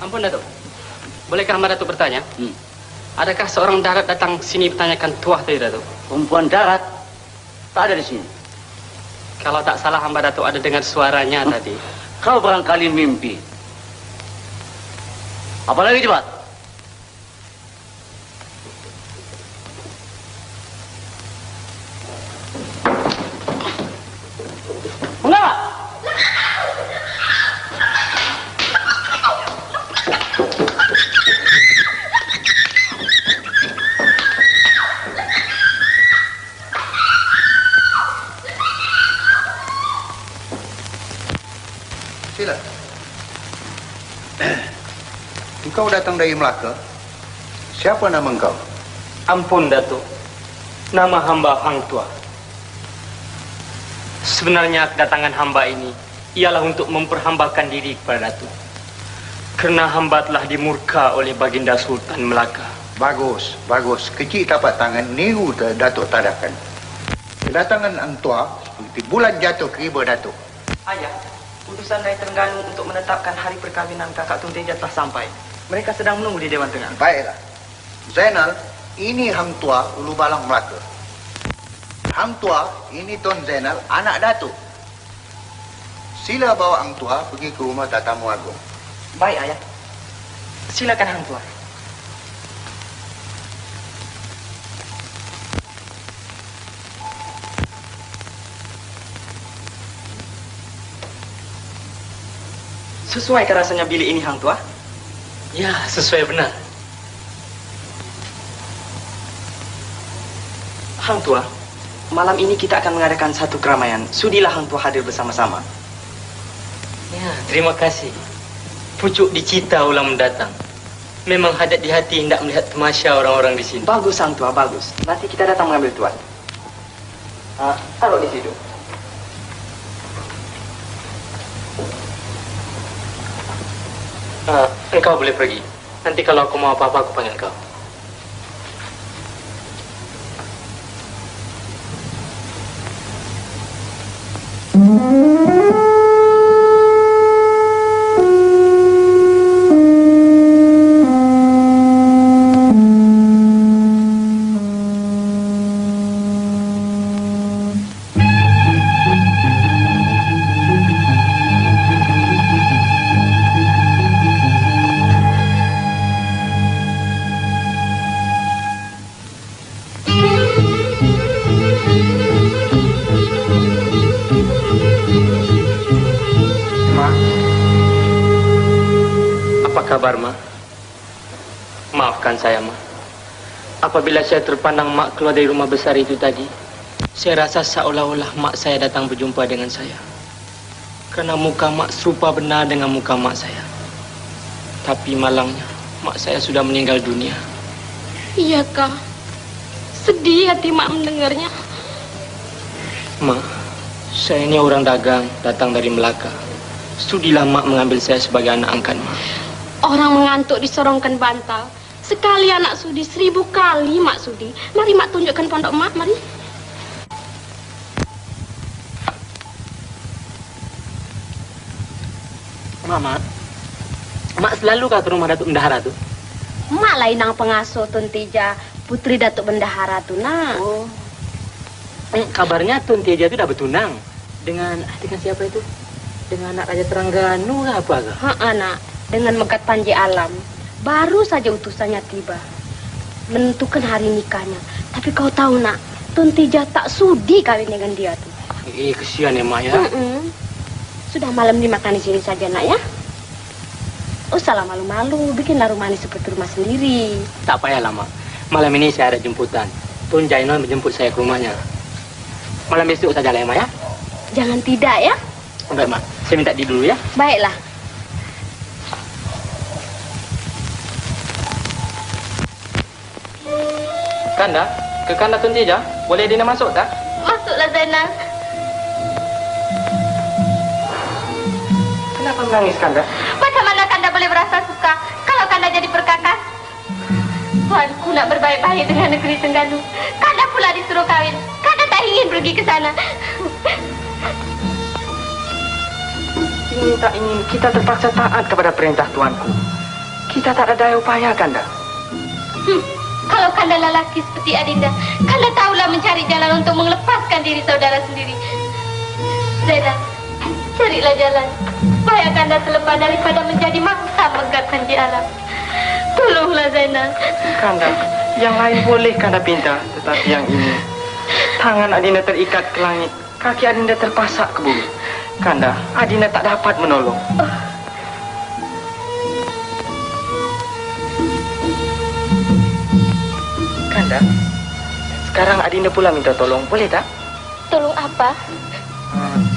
Ampun, Datuk. Bolehkah hamba Datuk bertanya? Adakah seorang darat datang sini bertanyakan tuah tadi, Datuk? Perempuan darat? Tak ada di sini. Kalau tak salah hamba Datuk ada dengar suaranya tadi. Kau barangkali mimpi. Apa lagi cepat? Mengapa? Sila. Engkau datang dari Melaka. Siapa nama engkau? Ampun, Datuk. Nama hamba Hang Tua. Sebenarnya kedatangan hamba ini ialah untuk memperhambakan diri kepada Datuk. Kerana hamba telah dimurka oleh Baginda Sultan Melaka. Bagus, bagus. Kecil tapak tangan niru Datuk tadakan. Kedatangan Hang Tua seperti bulan jatuh ke riba Datuk. Ayah, utusan dari Terengganu untuk menetapkan hari perkahwinan kakak Tun Teja telah sampai. Mereka sedang menunggu di Dewan Tengah. Baiklah. Zainal, ini Hang Tua Ulu Balang Melaka. Hang Tua, ini Tuan Zainal, anak Datuk. Sila bawa Hang Tua pergi ke rumah tatamu agung. Baik, Ayah. Silakan Hang Tua. Sesuaikah rasanya bilik ini, Hang Tua? Ya, sesuai benar. Hang Tua, malam ini kita akan mengadakan satu keramaian. Sudilah Hang Tua hadir bersama-sama. Ya, terima kasih. Pucuk dicita ulang mendatang. Memang hadat di hati hendak melihat tamasya orang-orang di sini. Bagus, Hang Tua, bagus. Nanti kita datang mengambil tuan. Taruh di situ. Engkau boleh pergi. Nanti kalau aku mau apa-apa, aku panggil kau. sabar, Ma. Maafkan saya, Ma. Apabila saya terpandang Mak keluar dari rumah besar itu tadi, saya rasa seolah-olah Mak saya datang berjumpa dengan saya. Kerana muka Mak serupa benar dengan muka Mak saya. Tapi malangnya, Mak saya sudah meninggal dunia. Iya, Kak. Sedih hati Mak mendengarnya. Mak, saya ini orang dagang, datang dari Melaka. Sudilah Mak mengambil saya sebagai anak angkat, Mak. Orang mengantuk disorongkan bantal. Sekali anak sudi, 1000 kali Mak sudi. Mari Mak tunjukkan pondok Mak, mari. Mama, Mak selalu ke rumah Datuk Bendahara tu? Mak lain nang pengasuh Tun Teja, putri Datuk Bendahara tu, nak. Oh. Kabarnya Tun Teja itu dah bertunang dengan siapa itu? Dengan anak Raja Terengganu ke apa ke? Nak. Dengan Megat Panji Alam. Baru saja utusannya tiba. Menentukan hari nikahnya. Tapi kau tahu, nak, Tun Teja tak sudi kawin dengan dia tu. Kesian ya, Mak ya. Sudah malam dimakan di sini saja, nak ya. Usahlah malu-malu, bikinlah rumah ini seperti rumah sendiri. Tak payahlah, Mak. Malam ini saya ada jemputan. Tun Jainal menjemput saya ke rumahnya. Malam besok saja lah ya, Mak ya. Jangan tidak ya. Baik, Mak. Saya minta di dulu ya. Baiklah. Kanda, ke kanda Tun Teja, boleh Dina masuk tak? Masuklah, Zainal. Kenapa menangis, Kanda? Bagaimana Kanda boleh berasa suka kalau Kanda jadi perkakas? Tuanku nak berbaik-baik dengan negeri Tengganu. Kanda pula disuruh kawin. Kanda tak ingin pergi ke sana. Ingin tak ingin, kita terpaksa taat kepada perintah tuanku. Kita tak ada daya upaya, Kanda. Kalau Kanda lelaki seperti Adinda, Kanda tahulah mencari jalan untuk melepaskan diri saudara sendiri. Zainal, carilah jalan supaya Kanda terlepas daripada menjadi mangsa Megat Panji Alam. Tolonglah Zainal. Kanda, yang lain boleh Kanda pinta, tetapi yang ini, tangan Adinda terikat ke langit, kaki Adinda terpasak ke bumi. Kanda, Adinda tak dapat menolong. Kanda, sekarang Adinda pula minta tolong, boleh tak? Tolong apa?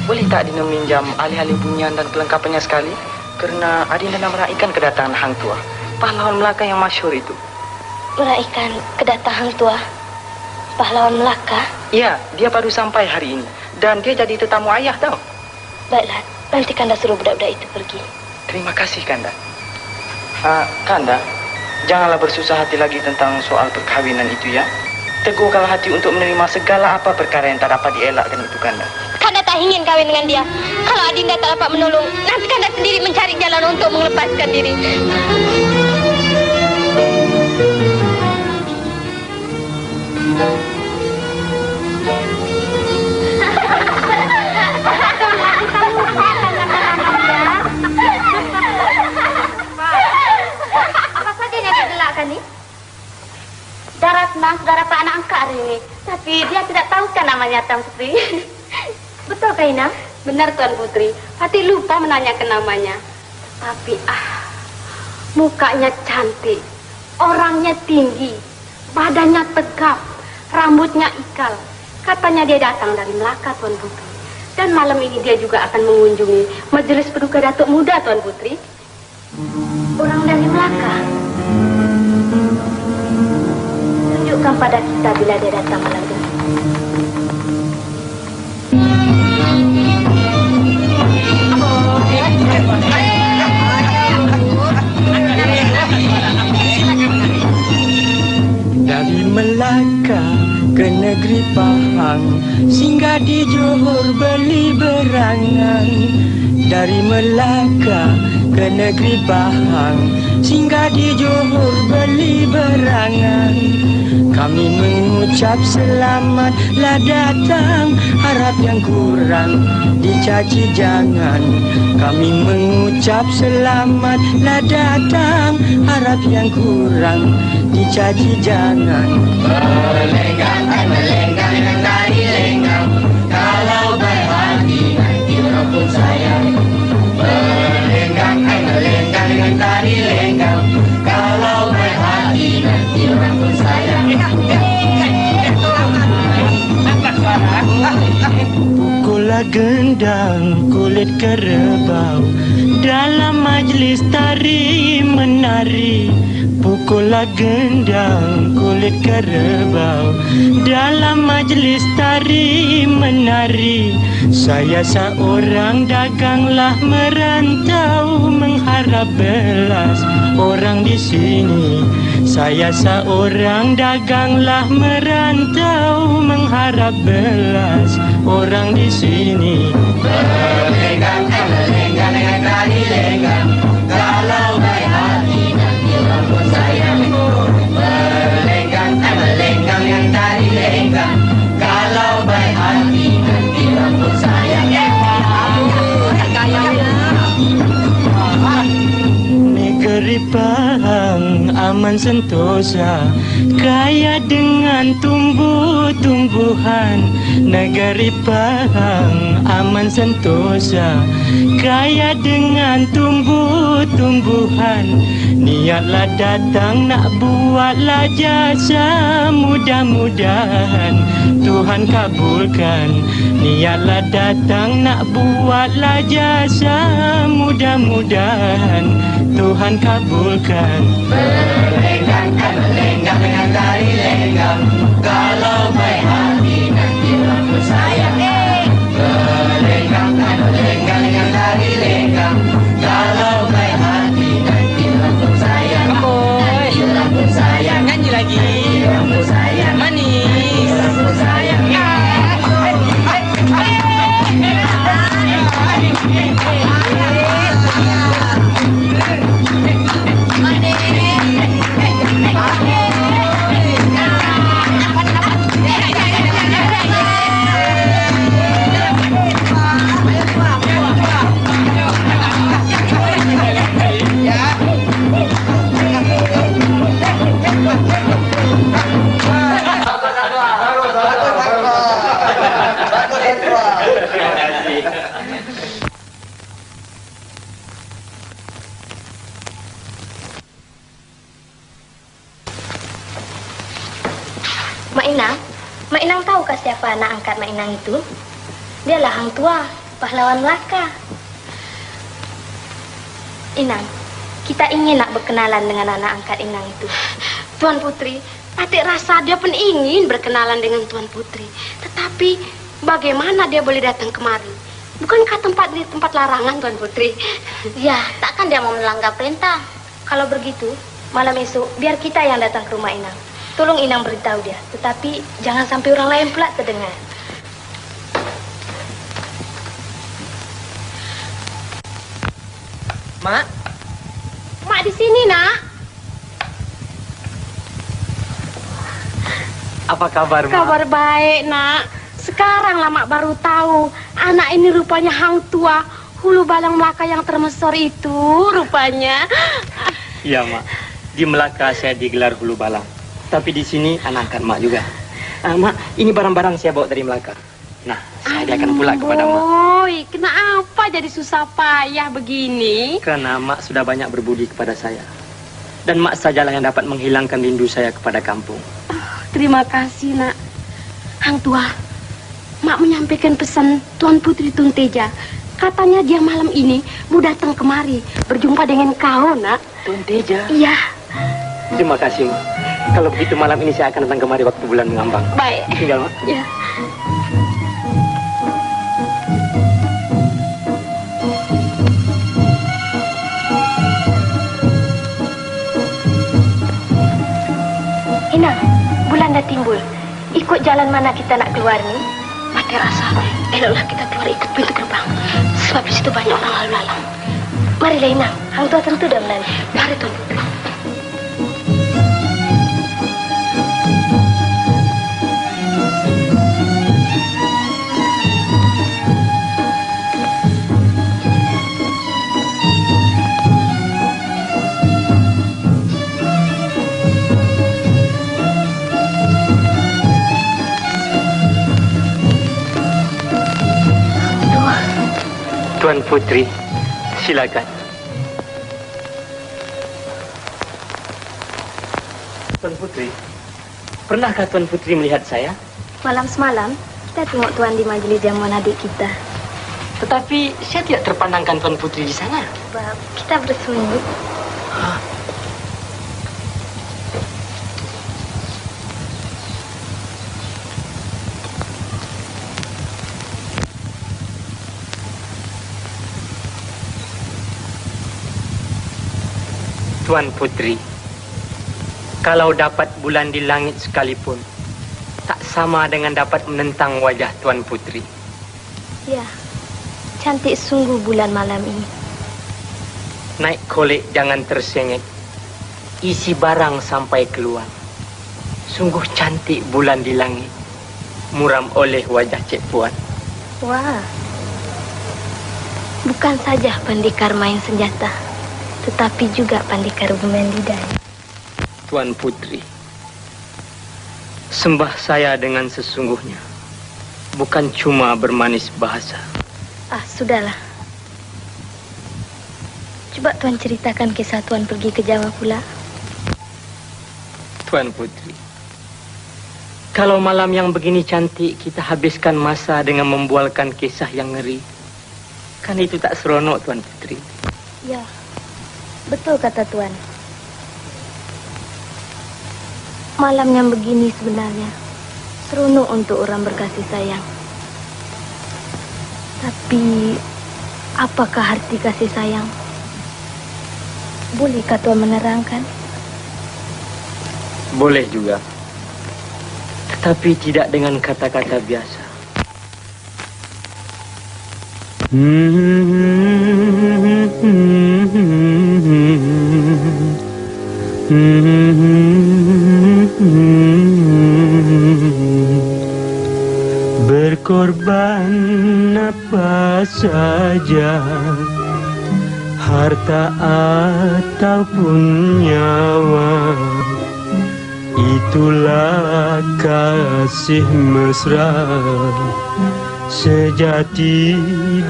Boleh tak Adinda minjam alih-alih bunyian dan kelengkapannya sekali? Kerana Adinda nak meraihkan kedatangan Hang Tuah, pahlawan Melaka yang masyhur itu. Meraihkan kedatangan Hang Tuah, pahlawan Melaka? Ya, dia baru sampai hari ini. Dan dia jadi tetamu ayah, tahu? Baiklah, nanti Kanda suruh budak-budak itu pergi. Terima kasih, Kanda. Kanda, janganlah bersusah hati lagi tentang soal perkahwinan itu, ya. Teguhkanlah hati untuk menerima segala apa perkara yang tak dapat dielakkan itu, Kanda. Kanda tak ingin kawin dengan dia. Kalau Adinda tak dapat menolong, nanti Kanda sendiri mencari jalan untuk melepaskan diri. Apa saja yang digelakkan ni? Daratna sudah dapat anak angkat hari ini, tapi dia tidak tahu kan namanya Tuan Putri. Betul, Kaina? Benar, Tuan Putri. Fatih lupa menanyakan namanya. Tapi mukanya cantik, orangnya tinggi, badannya tegap, rambutnya ikal. Katanya dia datang dari Melaka, Tuan Putri. Dan malam ini dia juga akan mengunjungi majelis Paduka Datuk Muda, Tuan Putri. Orang dari Melaka. Tunjukkan pada kita bila dia datang malam ini. Dari Melaka ke negeri Pahang, singgah di Johor beli berangan. Dari Melaka ke negeri Pahang, singgah di Johor beli berangan. Kami mengucap selamatlah datang, harap yang kurang dicaci jangan. Kami mengucap selamatlah datang, harap yang kurang dicaci jangan. Melenggang yang tadi lenggang, kalau baik hati nanti orang pun sayang. Melenggang yang tadi lenggang. Pukullah gendang kulit kerbau dalam majlis tari menari. Pukullah gendang kulit kerbau dalam majlis tari menari. Saya seorang daganglah merantau mengharap belas orang di sini. Saya seorang daganglah merantau mengharap belas orang di sini. Melenggang dengan tari lenggang, kalau baik hati nanti rambut sayang. Melenggang dengan tari lenggang, kalau baik hati nanti rambut sayang. Negeri Pahang aman sentosa, kaya dengan tumbuh-tumbuhan. Negeri Pahang aman sentosa, kaya dengan tumbuh-tumbuhan. Niatlah datang nak buatlah jasa, mudah-mudahan Tuhan kabulkan. Niatlah datang nak buatlah jasa, mudah-mudahan Tuhan kabulkan. Melenggang dengan tari lenggang, kalau baik hati nanti rambut sayang. Melenggang dengan tari lenggang, kalau baik hati nanti rambut sayang. Nanti rambut sayang. Nyanyi lagi. Rambut sayang. Manis. Rambut sayang. Mak Inang tahukah siapa anak angkat Mak Inang itu? Dialah Hang Tua, pahlawan Melaka. Inang, kita ingin nak berkenalan dengan anak angkat Inang itu. Tuan Putri, adik rasa dia pun ingin berkenalan dengan Tuan Putri. Tetapi bagaimana dia boleh datang kemari? Bukankah tempat di tempat larangan, Tuan Putri? Ya, takkan dia mau melanggar perintah. Kalau begitu, malam esok biar kita yang datang ke rumah Inang. Tolong Inang beritahu dia, tetapi jangan sampai orang lain pula terdengar. Mak? Mak di sini, Nak. Apa kabar, Mak? Kabar baik, Nak. Sekaranglah Mak baru tahu anak ini rupanya Hang Tua, hulu balang Melaka yang termesor itu rupanya. Iya, Mak. Di Melaka saya digelar hulu balang. Tapi di sini anak angkat Mak juga. Mak, ini barang-barang saya bawa dari Melaka. Nah, saya hadiahkan pula kepada Mak. Oi, kenapa jadi susah payah begini? Karena Mak sudah banyak berbudi kepada saya. Dan Mak sajalah yang dapat menghilangkan rindu saya kepada kampung. Terima kasih, Nak. Hang Tua, Mak menyampaikan pesan Tuan Putri Tun Teja. Katanya dia malam ini mau datang kemari berjumpa dengan kau, Nak. Tun Teja? Iya. Terima kasih, Mak. Kalau begitu malam ini saya akan datang kemari waktu bulan mengambang. Baik. Tinggal, Mak. Ya. Inang, bulan dah timbul. Ikut jalan mana kita nak keluar ni? Mati rasa, eloklah kita keluar ikut pintu gerbang. Sebab di situ banyak orang lalu lalang. Marilah Inang, Hang Tua tentu dah menanti. Mari, Tuan Putri. Tuan Putri, silakan. Tuan Putri, pernahkah Tuan Putri melihat saya? Malam semalam, Kita tengok Tuan di majelis jamuan adik kita. Tetapi saya tidak terpandangkan Tuan Putri di sana. Sebab kita bersembunyi. Tuan Putri, kalau dapat bulan di langit sekalipun, tak sama dengan dapat menentang wajah Tuan Putri. Ya, cantik sungguh bulan malam ini. Naik kolek jangan tersengit, isi barang sampai keluar. Sungguh cantik bulan di langit, muram oleh wajah Cik Puan. Wah, bukan saja pandikar main senjata, tetapi juga pandikar bermain lidah. Tuan Putri, sembah saya dengan sesungguhnya, bukan cuma bermanis bahasa. Ah, sudahlah. Coba Tuan ceritakan kisah Tuan pergi ke Jawa pula. Tuan Putri, kalau malam yang begini cantik kita habiskan masa dengan membualkan kisah yang ngeri, kan itu tak seronok, Tuan Putri. Ya, betul kata Tuan. Malam yang begini sebenarnya seronok untuk orang berkasih sayang. Tapi apakah arti kasih sayang? Bolehkah Tuan menerangkan? Boleh juga, tetapi tidak dengan kata-kata biasa. Berkorban apa saja, harta ataupun nyawa, itulah kasih mesra sejati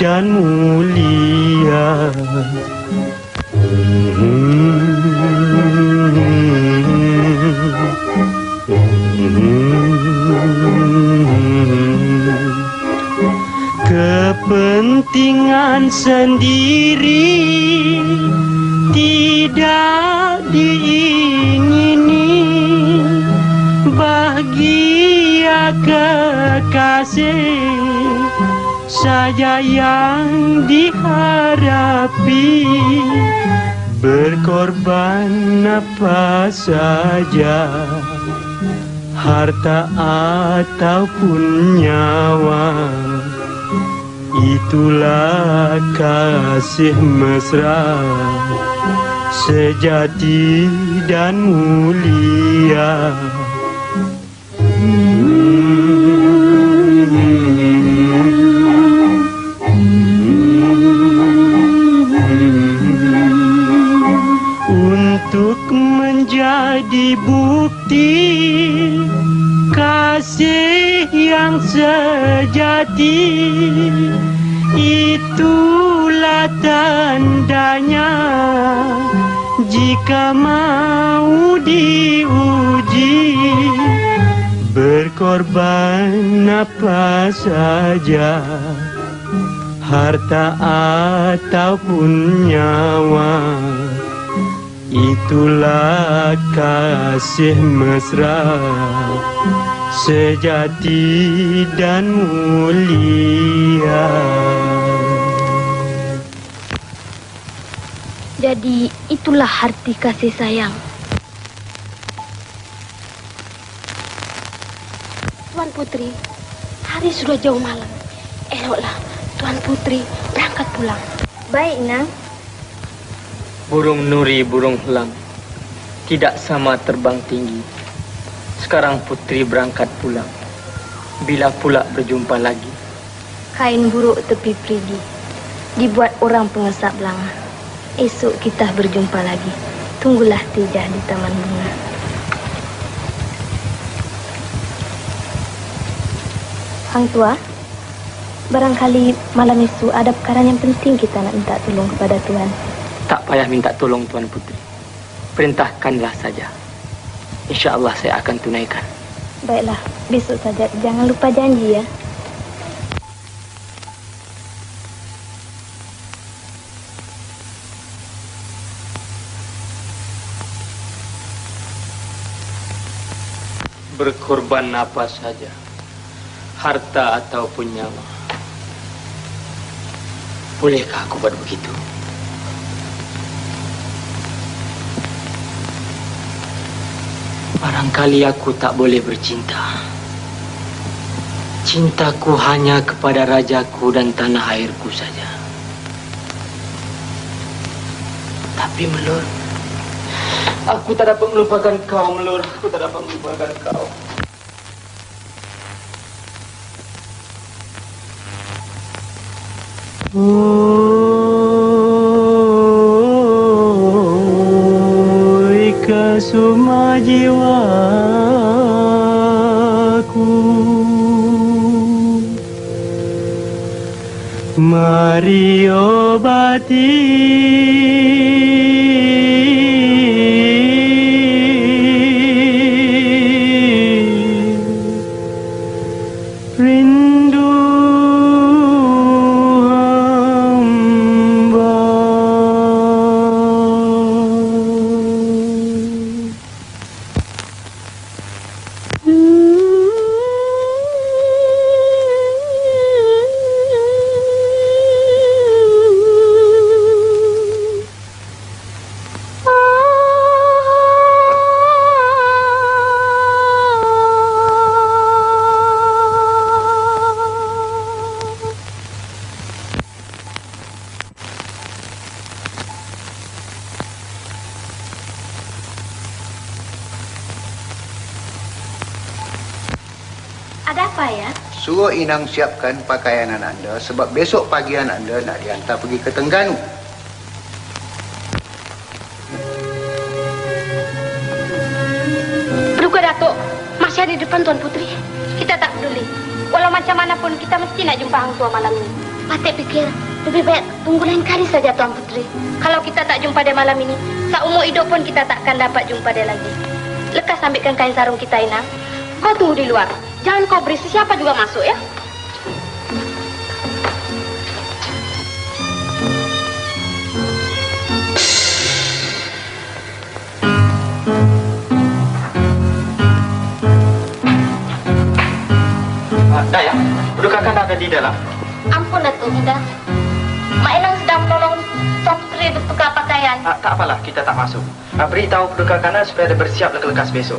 dan mulia. Kepentingan sendiri tidak diingini, bahagia kekasih saja yang diharapin. Berkorban apa saja, harta ataupun nyawa, itulah kasih mesra sejati dan mulia. Untuk menjadi bukti kasih yang sejati, itulah tandanya jika mau diuji. Berkorban apa saja, harta ataupun nyawa, itulah kasih mesra sejati dan mulia. Jadi itulah arti kasih sayang. Tuan Putri, hari sudah jauh malam. Eloklah Tuan Putri berangkat pulang. Baik, Nang. Burung nuri, burung helang, tidak sama terbang tinggi. Sekarang Putri berangkat pulang. Bila pula berjumpa lagi? Kain buruk tepi perigi, dibuat orang pengesap belanga. Esok kita berjumpa lagi. Tunggulah Teja di taman bunga. Hang Tua, barangkali malam esok ada perkara yang penting kita nak minta tolong kepada Tuan. Tak payah minta tolong, Tuan Putri. Perintahkanlah saja. Insya Allah saya akan tunaikan. Baiklah, besok saja. Jangan lupa janji ya. berkorban apa saja, harta ataupun nyawa. Bolehkah aku buat begitu? Barangkali aku tak boleh bercinta. Cintaku hanya kepada rajaku dan tanah airku saja. Tapi Melur, aku tak dapat melupakan kau, Melur. Aku tak dapat melupakan kau. Oi, kesuma jiwaku, mari obati rindu hamba. Ada apa ya? Suruh Inang siapkan pakaian anak anda sebab besok pagi anak anda nak dihantar pergi ke Tengganu. Duga Datuk, masih ada di depan Tuan Putri. Kita tak peduli. Walau macam mana pun kita mesti nak jumpa Hang Tua malam ini. Patik pikir lebih baik tunggu lain kali saja Tuan Putri. Kalau kita tak jumpa dia malam ini, seumur hidup pun kita takkan dapat jumpa dia lagi. Lekas ambilkan kain sarung kita, Inang. Kau tunggu di luar. Jangan kau berisi, siapa juga masuk ya. Daya, bukankah ada di dalam? Ampun Datuk, sudah. Mak Inang sedang menolong Tuan Putri bertukar pakaian. Tak apalah, kita tak masuk. Beritahu Penduduk Kana supaya dia bersiap lekas besok,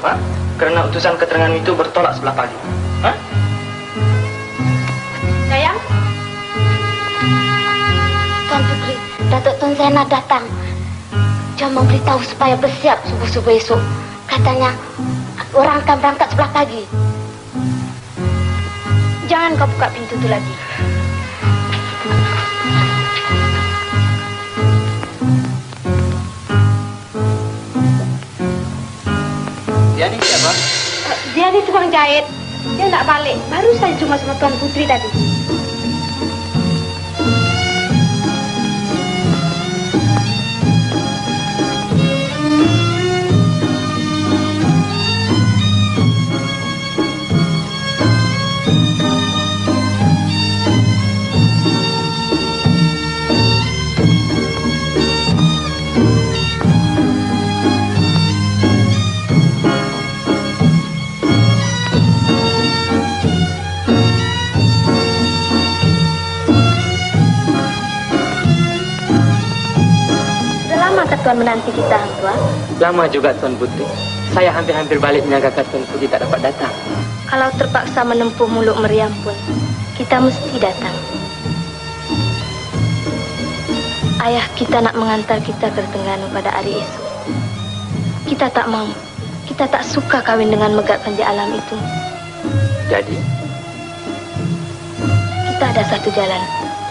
kerana utusan keterangan itu bertolak sebelah pagi. Sayang, Tuan Putri, Datuk Tun Zainal datang. Dia memberitahu supaya bersiap subuh-subuh esok. Katanya orang akan berangkat sebelah pagi. Jangan kau buka pintu itu lagi. Dia ni siapa? Dia ni tukang jahit. Dia nak balik. Baru saja cuma sama Tuan Putri tadi. Tuan menanti kita, Hang Tua? Lama juga, Tuan Putri. Saya hampir-hampir balik menyangkakan Tuan Putri tak dapat datang. Kalau terpaksa menempuh muluk meriam pun, kita mesti datang. Ayah kita nak mengantar kita ke Tengganu pada hari esok. Kita tak mau. Kita tak suka kawin dengan megak kanja alam itu. Jadi? Kita ada satu jalan,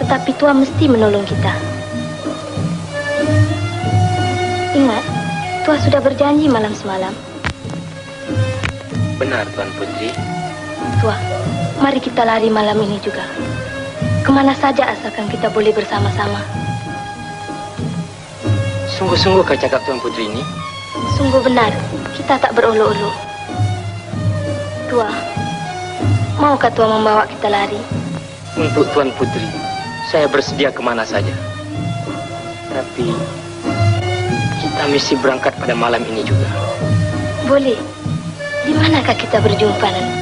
tetapi Tua mesti menolong kita. Ingat, Tua sudah berjanji malam semalam. Benar, Tuan Putri. Tua, mari kita lari malam ini juga. Kemana saja asalkan kita boleh bersama-sama. Sungguh-sungguh kau cakap, Tuan Putri ini? Sungguh benar, kita tak berolok-olok. Tua, maukah Tua membawa kita lari? Untuk Tuan Putri, saya bersedia kemana saja. Tapi kita mesti berangkat pada malam ini juga. Boleh. Di manakah kita berjumpa nanti?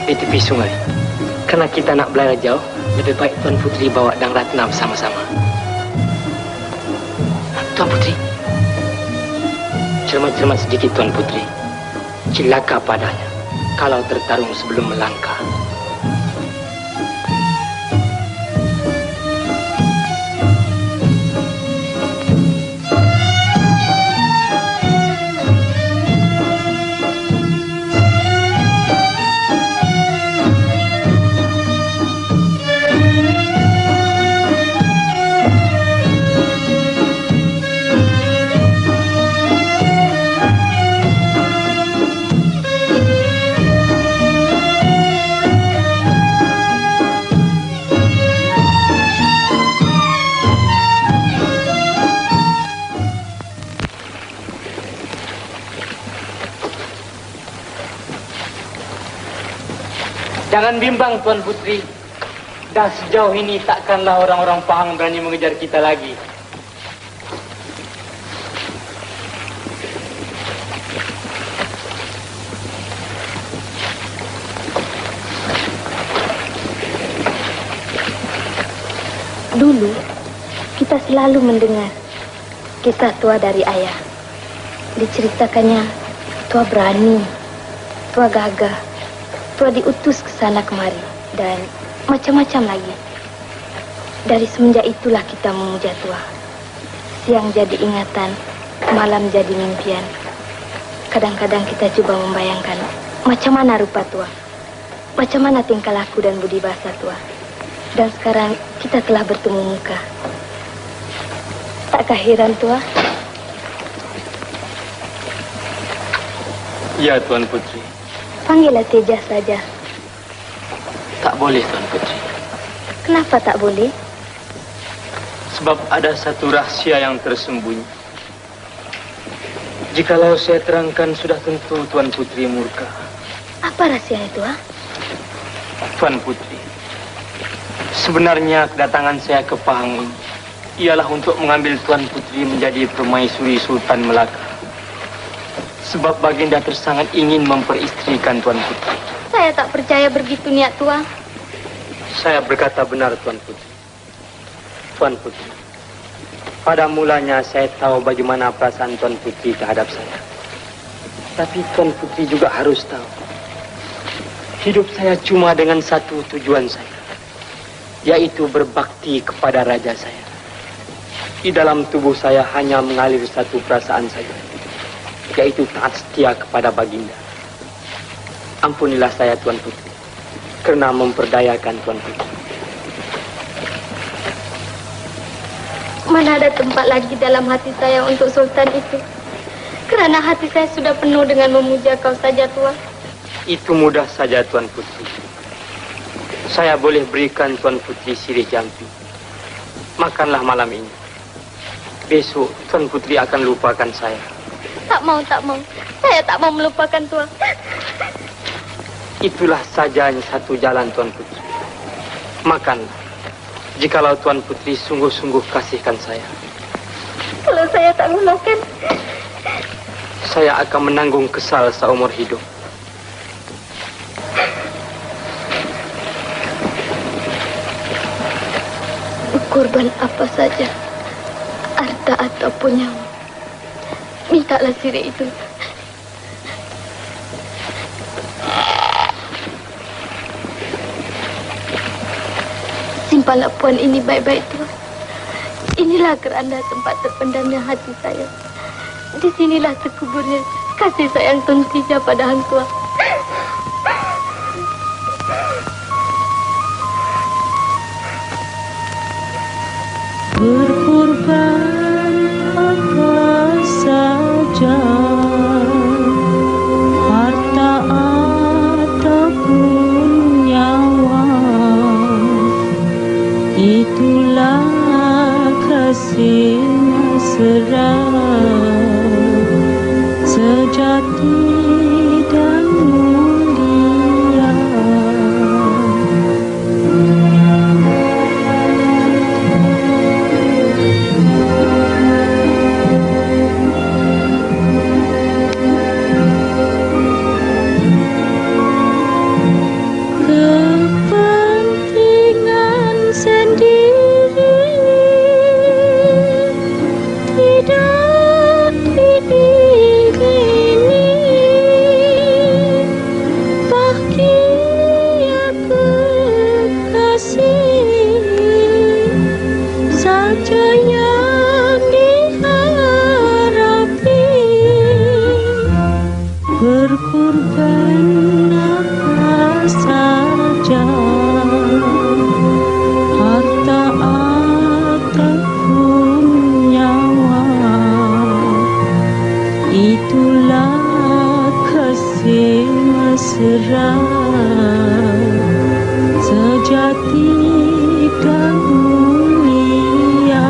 Di tepi sungai. Karena kita nak berlayar jauh, lebih baik Tuan Putri bawa Dang Ratna bersama-sama. Tuan Putri. Cermat-cermat sedikit Tuan Putri. Cilaka padanya kalau tertarung sebelum melangkah. Jangan bimbang Tuan Putri. Dah sejauh ini takkanlah orang-orang Pahang berani mengejar kita lagi. Dulu, kita selalu mendengar kisah tua dari ayah. Diceritakannya, tua berani, tua gagah, tua diutus ke sana kemari, dan macam-macam lagi. Dari semenjak itulah kita memuja tua. Siang jadi ingatan, malam jadi mimpian. Kadang-kadang kita coba membayangkan macam mana rupa tua, macam mana tingkah laku dan budi bahasa tua. Dan sekarang kita telah bertemu muka. Takkah heran tua? Ya Tuan Putri. Panggillah Teja saja. Tak boleh Tuan Putri. Kenapa tak boleh? Sebab ada satu rahsia yang tersembunyi. Jikalau saya terangkan, sudah tentu Tuan Putri murka. Apa rahsianya tua? Tuan Putri, sebenarnya kedatangan saya ke Pahang ini ialah untuk mengambil Tuan Putri menjadi permaisuri Sultan Melaka. Sebab Baginda tersangat ingin memperistrikan Tuan Putri. Saya tak percaya begitu niat tua. Saya berkata benar Tuan Putri. Tuan Putri, pada mulanya saya tahu bagaimana perasaan Tuan Putri terhadap saya. Tapi Tuan Putri juga harus tahu, hidup saya cuma dengan satu tujuan saya, yaitu berbakti kepada raja saya. Di dalam tubuh saya hanya mengalir satu perasaan saja, yaitu taat setia kepada Baginda. Ampunilah saya Tuan Putri, kerana memperdayakan Tuan Putri. Mana ada tempat lagi dalam hati saya untuk Sultan itu. Kerana hati saya sudah penuh dengan memuja kau saja tua. Itu mudah saja Tuan Putri. Saya boleh berikan Tuan Putri sirih jampi. Makanlah malam ini. Besok Tuan Putri akan lupakan saya. Tak mau, tak mau. Saya tak mau melupakan tua. Itulah saja satu jalan Tuan Putri. Makanlah. Jikalau Tuan Putri sungguh-sungguh kasihkan saya. Kalau saya tak memakan, saya akan menanggung kesal seumur hidup. korban apa saja, harta ataupun nyawa, mintalah sirih itu. Simpanlah puan ini baik-baik tuan. Inilah keranda tempat terpendamnya hati saya. Di sinilah terkuburnya kasih sayang Tun Teja pada Hang Tuah. Berkorban apa saja, harta ataupun nyawa, itulah kasih mesra sejati dan mulia. kasih saja yang diharapi, berkorban apa saja, harta ataupun nyawa, itulah kasih mesra sejati dan mulia.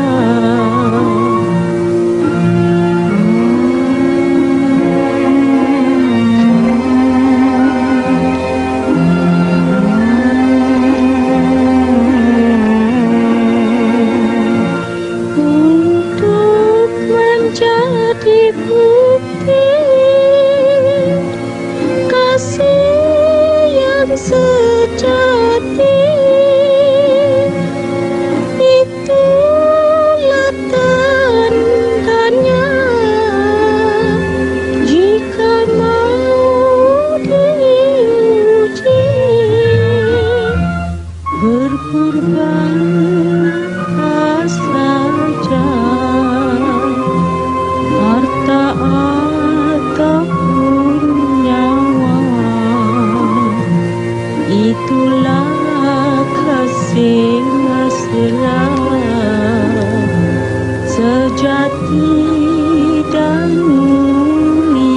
Untuk menjadi bukti kasih yang sejati, itulah tandanya jika mau diuji, berkorban apa saja, harta ataupun nyawa, itulah kasih mesra sejati dan mulia.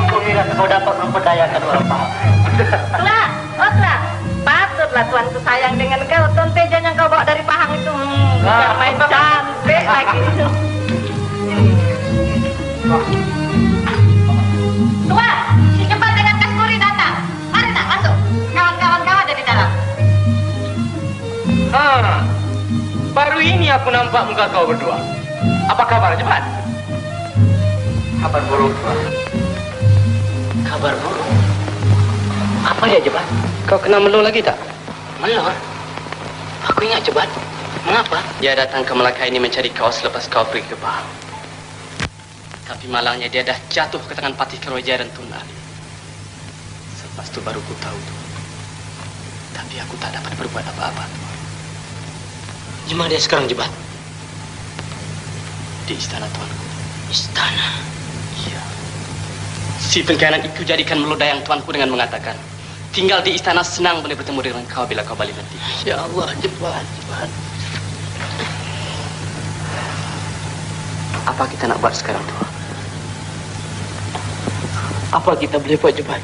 Kukira kau dapat memperdayakan orang paham. Tua, oh tua, patutlah tuanku sayang dengan kau. Tuan Teja yang kau bawa dari Pahang itu, bisa main cantik lagi. Tua, si Cepat dengan Kasturi datang. Mari nak masuk. Kawan-kawan kau ada di dalam. Baru ini aku nampak muka kau berdua. Apa kabar, Cepat? Kabar buruk, Tuan. Kabar buruk? Apa dia, Cepat? Kau kenal Melur lagi tak? Melur? Aku ingat, Cepat. Mengapa? Dia datang ke Melaka ini mencari kau selepas kau pergi ke Pahang. Tapi malangnya dia dah jatuh ke tangan Patih Kerajaan dan Tun Ali. Selepas itu baru ku tahu, Tuan. Tapi aku tak dapat berbuat apa-apa, Tuan. Di mana dia sekarang, Jebat? Di istana tuanku. Istana? Iya. Si pengkhianat itu jadikan melodayang tuanku dengan mengatakan, tinggal di istana senang boleh bertemu dengan kau bila kau balik nanti. Ya Allah, Jebat, Jebat. Apa kita nak buat sekarang, Tuan? Apa kita boleh buat, Jebat?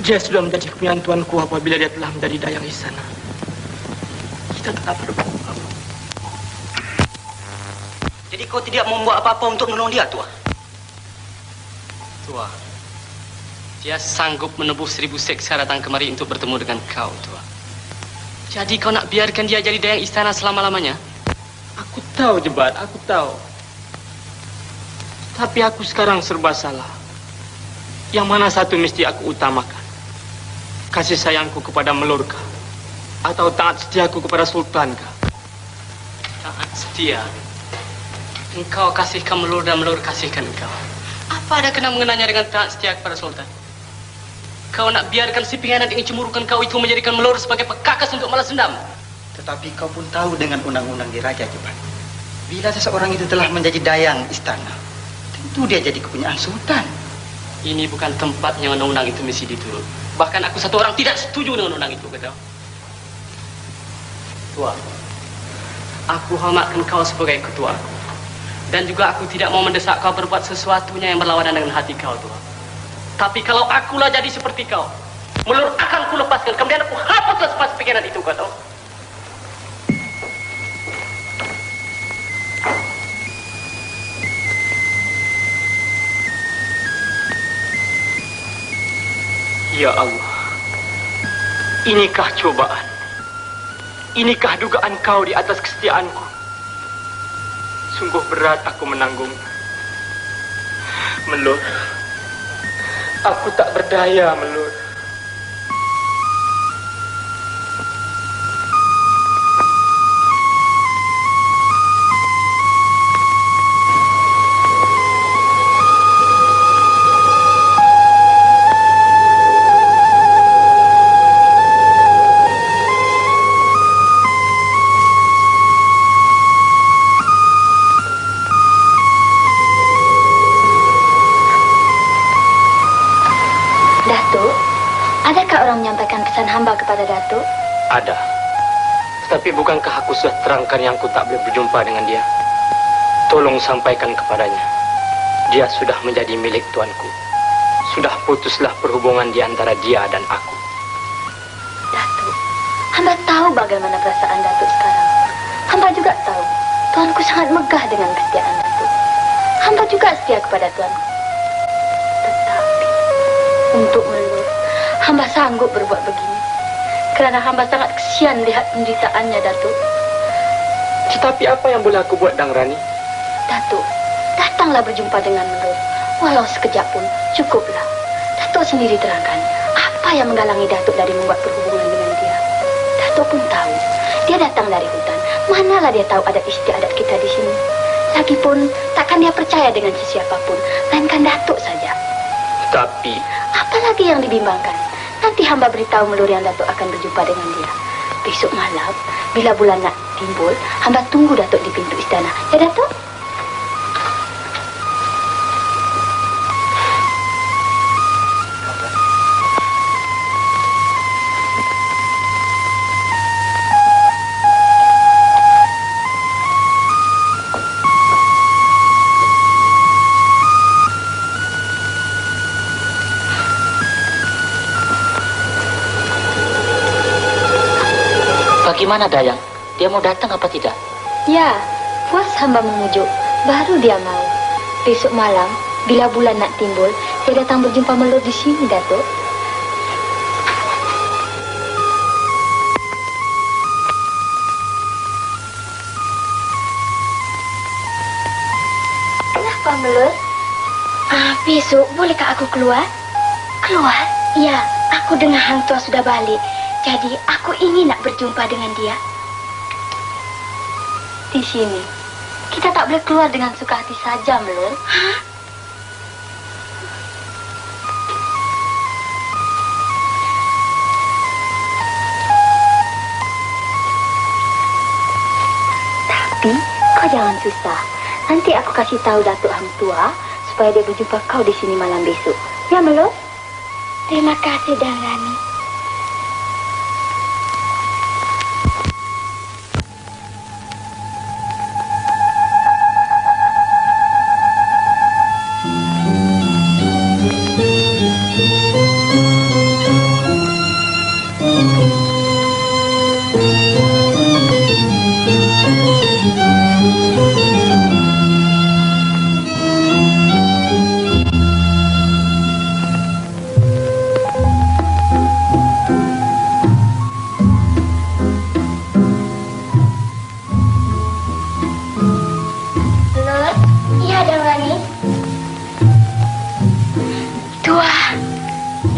Dia sudah menjadi kepunyaan tuanku apabila dia telah menjadi dayang istana. Kita tak dapat berbuat apa-apa. Jadi kau tidak membuat apa-apa untuk menolong dia, Tuan? Tuan, dia sanggup menebus 1000 seksa datang kemari untuk bertemu dengan kau, Tuan. Jadi kau nak biarkan dia jadi dayang istana selama-lamanya? Aku tahu, Jebat, aku tahu. Tapi aku sekarang serba salah. Yang mana satu mesti aku utamakan? Kasih sayangku kepada Melurkah? Atau taat setiaku kepada Sultankah? Taat setia. Engkau kasihkan Melur dan Melur kasihkan engkau. Apa ada kena mengenanya dengan taat setia kepada Sultan? Kau nak biarkan si pengkhianat yang cemburukan kau itu menjadikan Melur sebagai pekakas untuk balas dendam? Tetapi kau pun tahu dengan undang-undang di Raja Jebat. Bila seseorang itu telah menjadi dayang istana, tentu dia jadi kepunyaan Sultan. Ini bukan tempatnya undang-undang itu mesti diturut. Bahkan aku satu orang tidak setuju dengan undang itu, kata. Tuan, aku hormatkan kau sebagai ketua. Dan juga aku tidak mau mendesak kau berbuat sesuatunya yang berlawanan dengan hati kau, Tuan. Tapi kalau akulah jadi seperti kau, Melur akan ku lepaskan. Kemudian aku hapuslah semua pikiran itu, kau tahu. Ya Allah, inikah cobaan? Inikah dugaan kau di atas kesetiaanku? Sungguh berat aku menanggung. Melur, aku tak berdaya, Melur. Hamba kepada Datuk? Ada. Tetapi bukankah aku sudah terangkan yang aku tak boleh berjumpa dengan dia? Tolong sampaikan kepadanya. Dia sudah menjadi milik tuanku. Sudah putuslah perhubungan di antara dia dan aku. Datuk, hamba tahu bagaimana perasaan Datuk sekarang. Hamba juga tahu tuanku sangat megah dengan kesetiaan Datuk. Hamba juga setia kepada tuanku. Tetapi untuk Melur, hamba sanggup berbuat begini. Kerana hamba sangat kesian lihat penderitaannya, Datuk. Tetapi apa yang boleh aku buat, Dang Rani? Datuk, datanglah berjumpa dengan Melur. Walau sekejap pun, cukuplah. Datuk sendiri terangkan apa yang menghalangi Datuk dari membuat perhubungan dengan dia. Datuk pun tahu, dia datang dari hutan. Manalah dia tahu adat istiadat kita di sini. Lagipun, takkan dia percaya dengan sesiapapun, melainkan Datuk saja. Tapi, apalagi yang dibimbangkan? Nanti hamba beritahu Melur yang Datuk akan berjumpa dengan dia. Besok malam, bila bulan nak timbul, hamba tunggu Datuk di pintu istana. Ya, Datuk? Bagaimana Dayang? Dia mau datang apa tidak? Ya, puas hamba memujuk, baru dia mau. Besok malam, bila bulan nak timbul, dia datang berjumpa Melur di sini, Datuk. Kenapa, Melur? Besok bolehkah aku keluar? Keluar? Ya, aku dengar Hang Tua sudah balik. Jadi, aku ingin nak berjumpa dengan dia. Di sini, kita tak boleh keluar dengan suka hati saja, Melur. Hah? Tapi, kau jangan susah. Nanti aku kasih tahu Datuk Hang Tua supaya dia berjumpa kau di sini malam besok. Ya, Melur? Terima kasih, Dang Rani.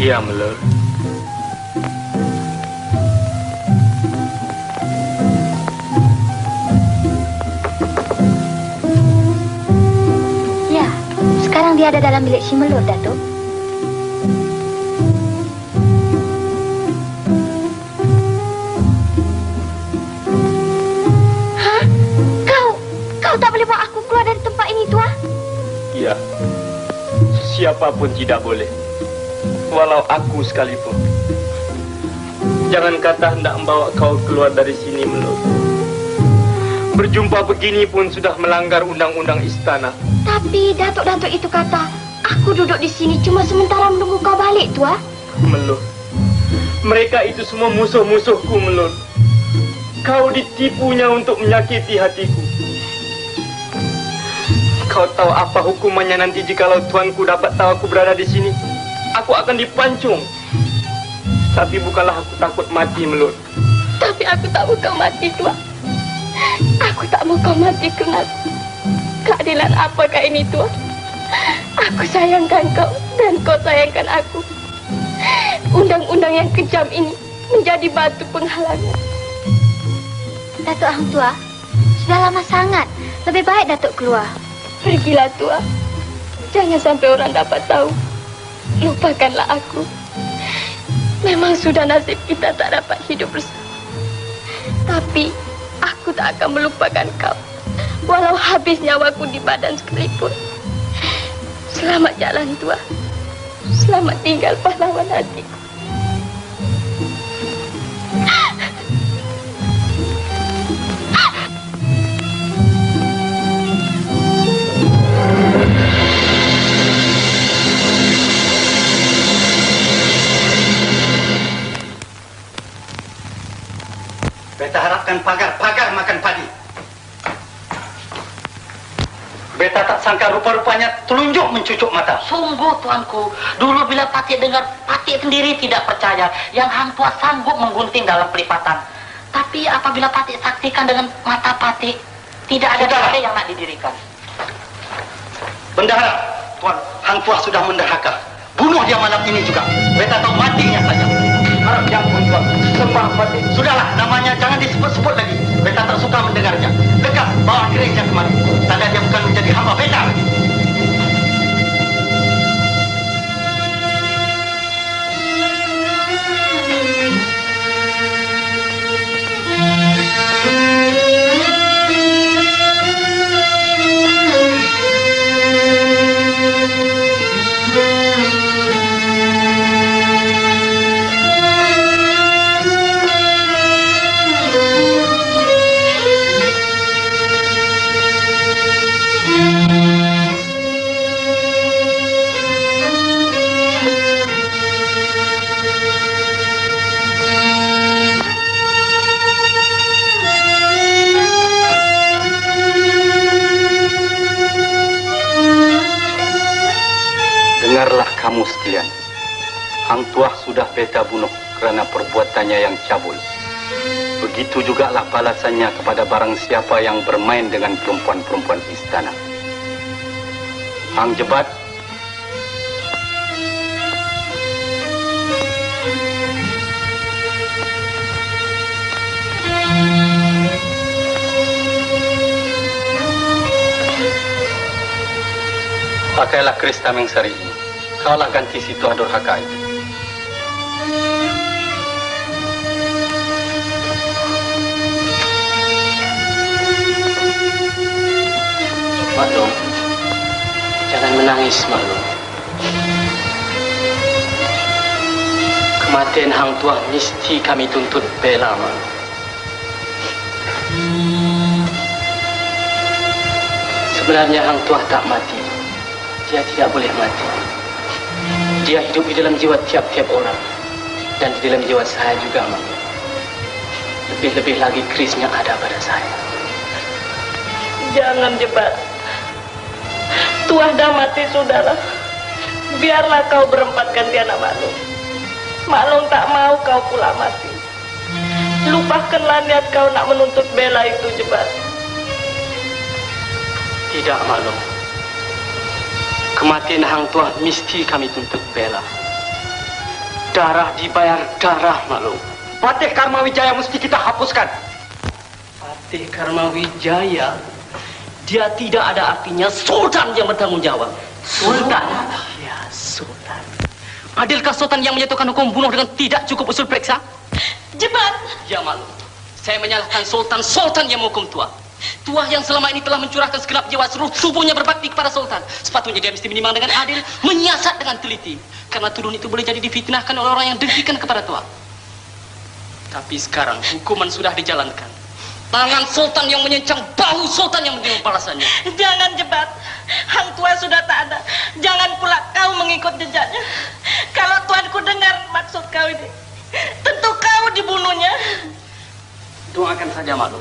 Ya, Melur. Ya, sekarang dia ada dalam bilik si Melur, Datuk. Hah? Kau tak boleh bawa aku keluar dari tempat ini, Tua? Ya, siapapun tidak boleh. Walau aku sekalipun. Jangan kata hendak membawa kau keluar dari sini, Melur. Berjumpa begini pun sudah melanggar undang-undang istana. Tapi Datuk-Datuk itu kata, aku duduk di sini cuma sementara menunggu kau balik, Tua. Melur, mereka itu semua musuh-musuhku, Melur. Kau ditipunya untuk menyakiti hatiku. Kau tahu apa hukumannya nanti jikalau tuanku dapat tahu aku berada di sini? Aku akan dipancung. Tapi bukanlah aku takut mati, Melut. Tapi aku tak mau kau mati, Tuan. Aku tak mau kau mati kerana keadilan apakah ini, Tuan? Aku sayangkan kau dan kau sayangkan aku. Undang-undang yang kejam ini menjadi batu penghalangan. Datuk Hang Tuah, sudah lama sangat. Lebih baik Datuk keluar. Pergilah, Tuah. Jangan sampai orang dapat tahu. Lupakanlah aku. Memang sudah nasib kita tak dapat hidup bersama. Tapi aku tak akan melupakan kau. Walau habis nyawaku di badan sekalipun. Selamat jalan, Tuah. Selamat tinggal pahlawan hatiku. Beta harapkan pagar-pagar makan padi. Beta tak sangka rupa-rupanya telunjuk mencucuk mata. Sungguh, tuanku. Dulu bila Patik dengar, Patik sendiri tidak percaya yang Hang Tuah sanggup menggunting dalam pelipatan. Tapi apabila Patik saksikan dengan mata Patik, tidak ada cara yang nak didirikan. Bendahara, Tuan, Hang Tuah sudah mendahaka. Bunuh dia malam ini juga. Beta tahu matinya saja. Harap jangan, Tuan. Sembah Patik. Sudahlah, namanya jangan disebut-sebut lagi. Beta tak suka mendengarnya. Lekas bawa kerisnya kemari. Tanda dia bukan menjadi hamba beta lagi. Dengarlah kamu sekalian. Hang Tuah sudah beta bunuh kerana perbuatannya yang cabul. Begitu jugalah balasannya kepada barang siapa yang bermain dengan perempuan-perempuan istana. Hang Jebat, pakailah keris tameng sari ini. Kaulah ganti si Tuah Durhaka itu. Maklum, jangan menangis, Maklum. Kematian Hang Tuah mesti kami tuntut bela, Maklum. Sebenarnya Hang Tuah tak mati. Dia tidak boleh mati. Dia hidup di dalam jiwa tiap-tiap orang. Dan di dalam jiwa saya juga, Maklum. Lebih-lebih lagi kerisnya ada pada saya. Jangan, Jebat. Tuah dah mati, saudara. Biarlah kau berempat ganti anak Maklum. Maklum tak mau kau pula mati. Lupakanlah niat kau nak menuntut bela itu, Jebat. Tidak, Maklum. Kematian Hang Tuah mesti kami tuntut bela. Darah dibayar darah, Maklum. Patih Karma Wijaya mesti kita hapuskan. Patih Karma Wijaya? Dia tidak ada artinya Sultan yang bertanggung jawab. Sultan? Ya, Sultan. Adilkah Sultan yang menjatuhkan hukum bunuh dengan tidak cukup usul periksa? Jebat! Ya, Maklum. Saya menyalahkan Sultan. Sultan yang menghukum Tuah. Tuah yang selama ini telah mencurahkan segenap jiwa seluruh tubuhnya berbakti kepada Sultan. Sepatutnya dia mesti menimbang dengan adil, menyiasat dengan teliti. Karena tuduhan itu boleh jadi difitnahkan oleh orang yang dengkikan kepada Tuah. Tapi sekarang hukuman sudah dijalankan. Tangan Sultan yang menyencang bahu Sultan yang menerima balasannya. Jangan, Jebat. Hang Tuah sudah tak ada. Jangan pula kau mengikut jejaknya. Kalau tuanku dengar maksud kau ini, tentu kau dibunuhnya. Doakan saja, Maklum.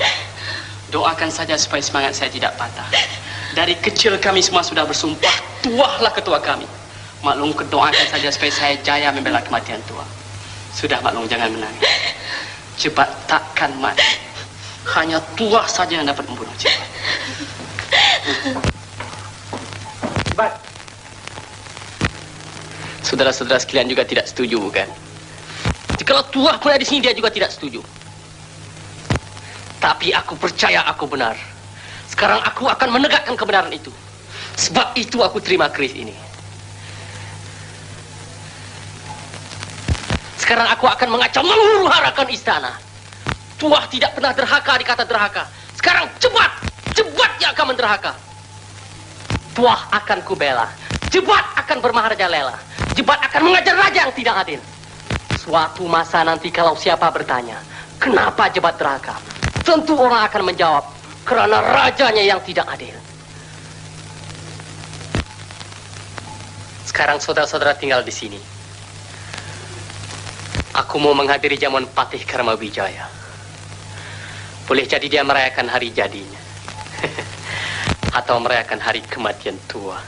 Doakan saja supaya semangat saya tidak patah. Dari kecil kami semua sudah bersumpah, Tuahlah ketua kami. Maklum, doakan saja supaya saya jaya membela kematian Tuah. Sudah Maklong, jangan menangis. Jebat takkan mati. Hanya Tuah saja yang dapat membunuh Jebat. Jebat. Saudara-saudara sekalian juga tidak setuju, bukan? Jikalau Tuah pun ada di sini, dia juga tidak setuju. Tapi aku percaya aku benar. Sekarang aku akan menegakkan kebenaran itu. Sebab itu aku terima keris ini. Sekarang aku akan mengacau menghuru-harakan istana. Tuah tidak pernah derhaka dikata derhaka. Sekarang Jebat yang akan menderhaka. Tuah akan kubela. Jebat akan bermaharajalela. Jebat akan mengajar raja yang tidak adil. Suatu masa nanti kalau siapa bertanya, kenapa Jebat derhaka? Tentu orang akan menjawab, karena rajanya yang tidak adil. Sekarang saudara-saudara tinggal di sini. Aku mau menghadiri jamuan Patih Karmawijaya. Boleh jadi dia merayakan hari jadinya. Atau merayakan hari kematian Tuah.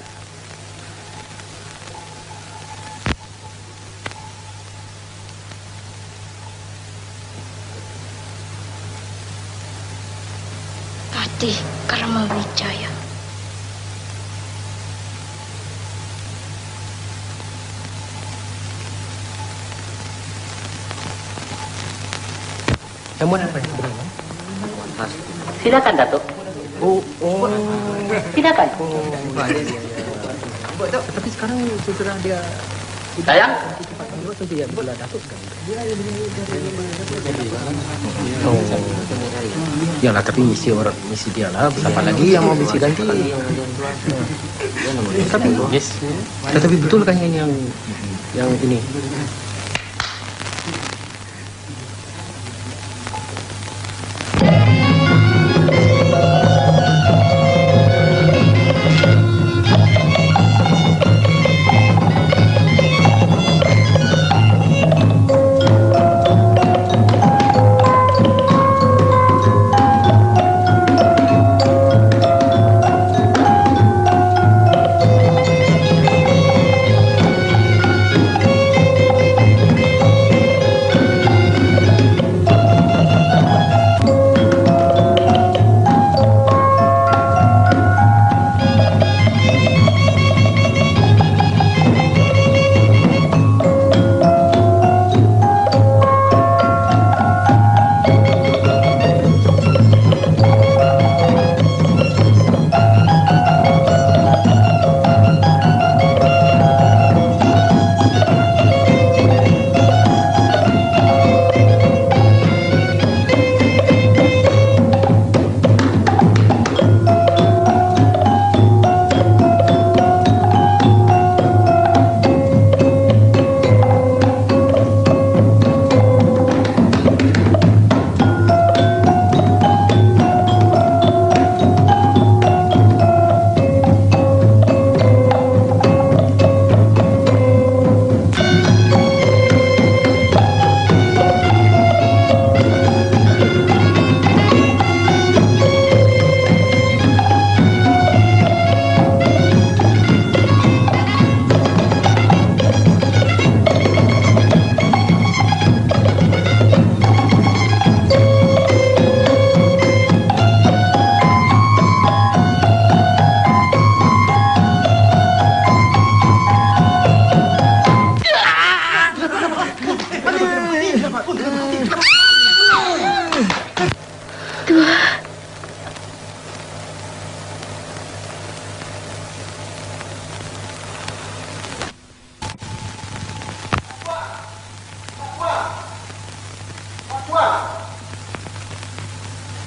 Patih Karmawijaya. Jamuan apa yang sebenarnya? Silakan, Datuk. Silakan. Tapi sekarang setelah dia Sayang. dia bola Datuk kan. Yalah, tapi misi dia lah. Siapa lagi yang mau misi ganti? Tapi yes. Tapi betul kan yang ini?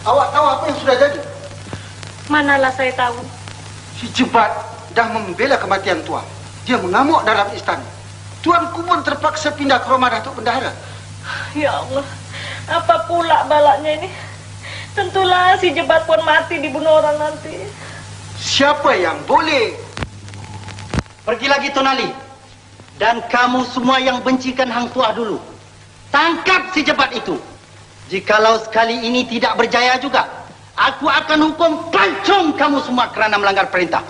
Awak tahu apa yang sudah jadi? Manalah saya tahu. Si Jebat dah membela kematian Tuan. Dia mengamuk dalam istana. Tuanku pun terpaksa pindah ke rumah Datuk Bendahara. Ya Allah, apa pula balaknya ini? Tentulah si Jebat pun mati dibunuh orang nanti. Siapa yang boleh? Pergi lagi Tonali. Dan kamu semua yang bencikan Hang Tuah dulu. Tangkap si Jebat itu. Jikalau sekali ini tidak berjaya juga, aku akan hukum pancung kamu semua kerana melanggar perintah.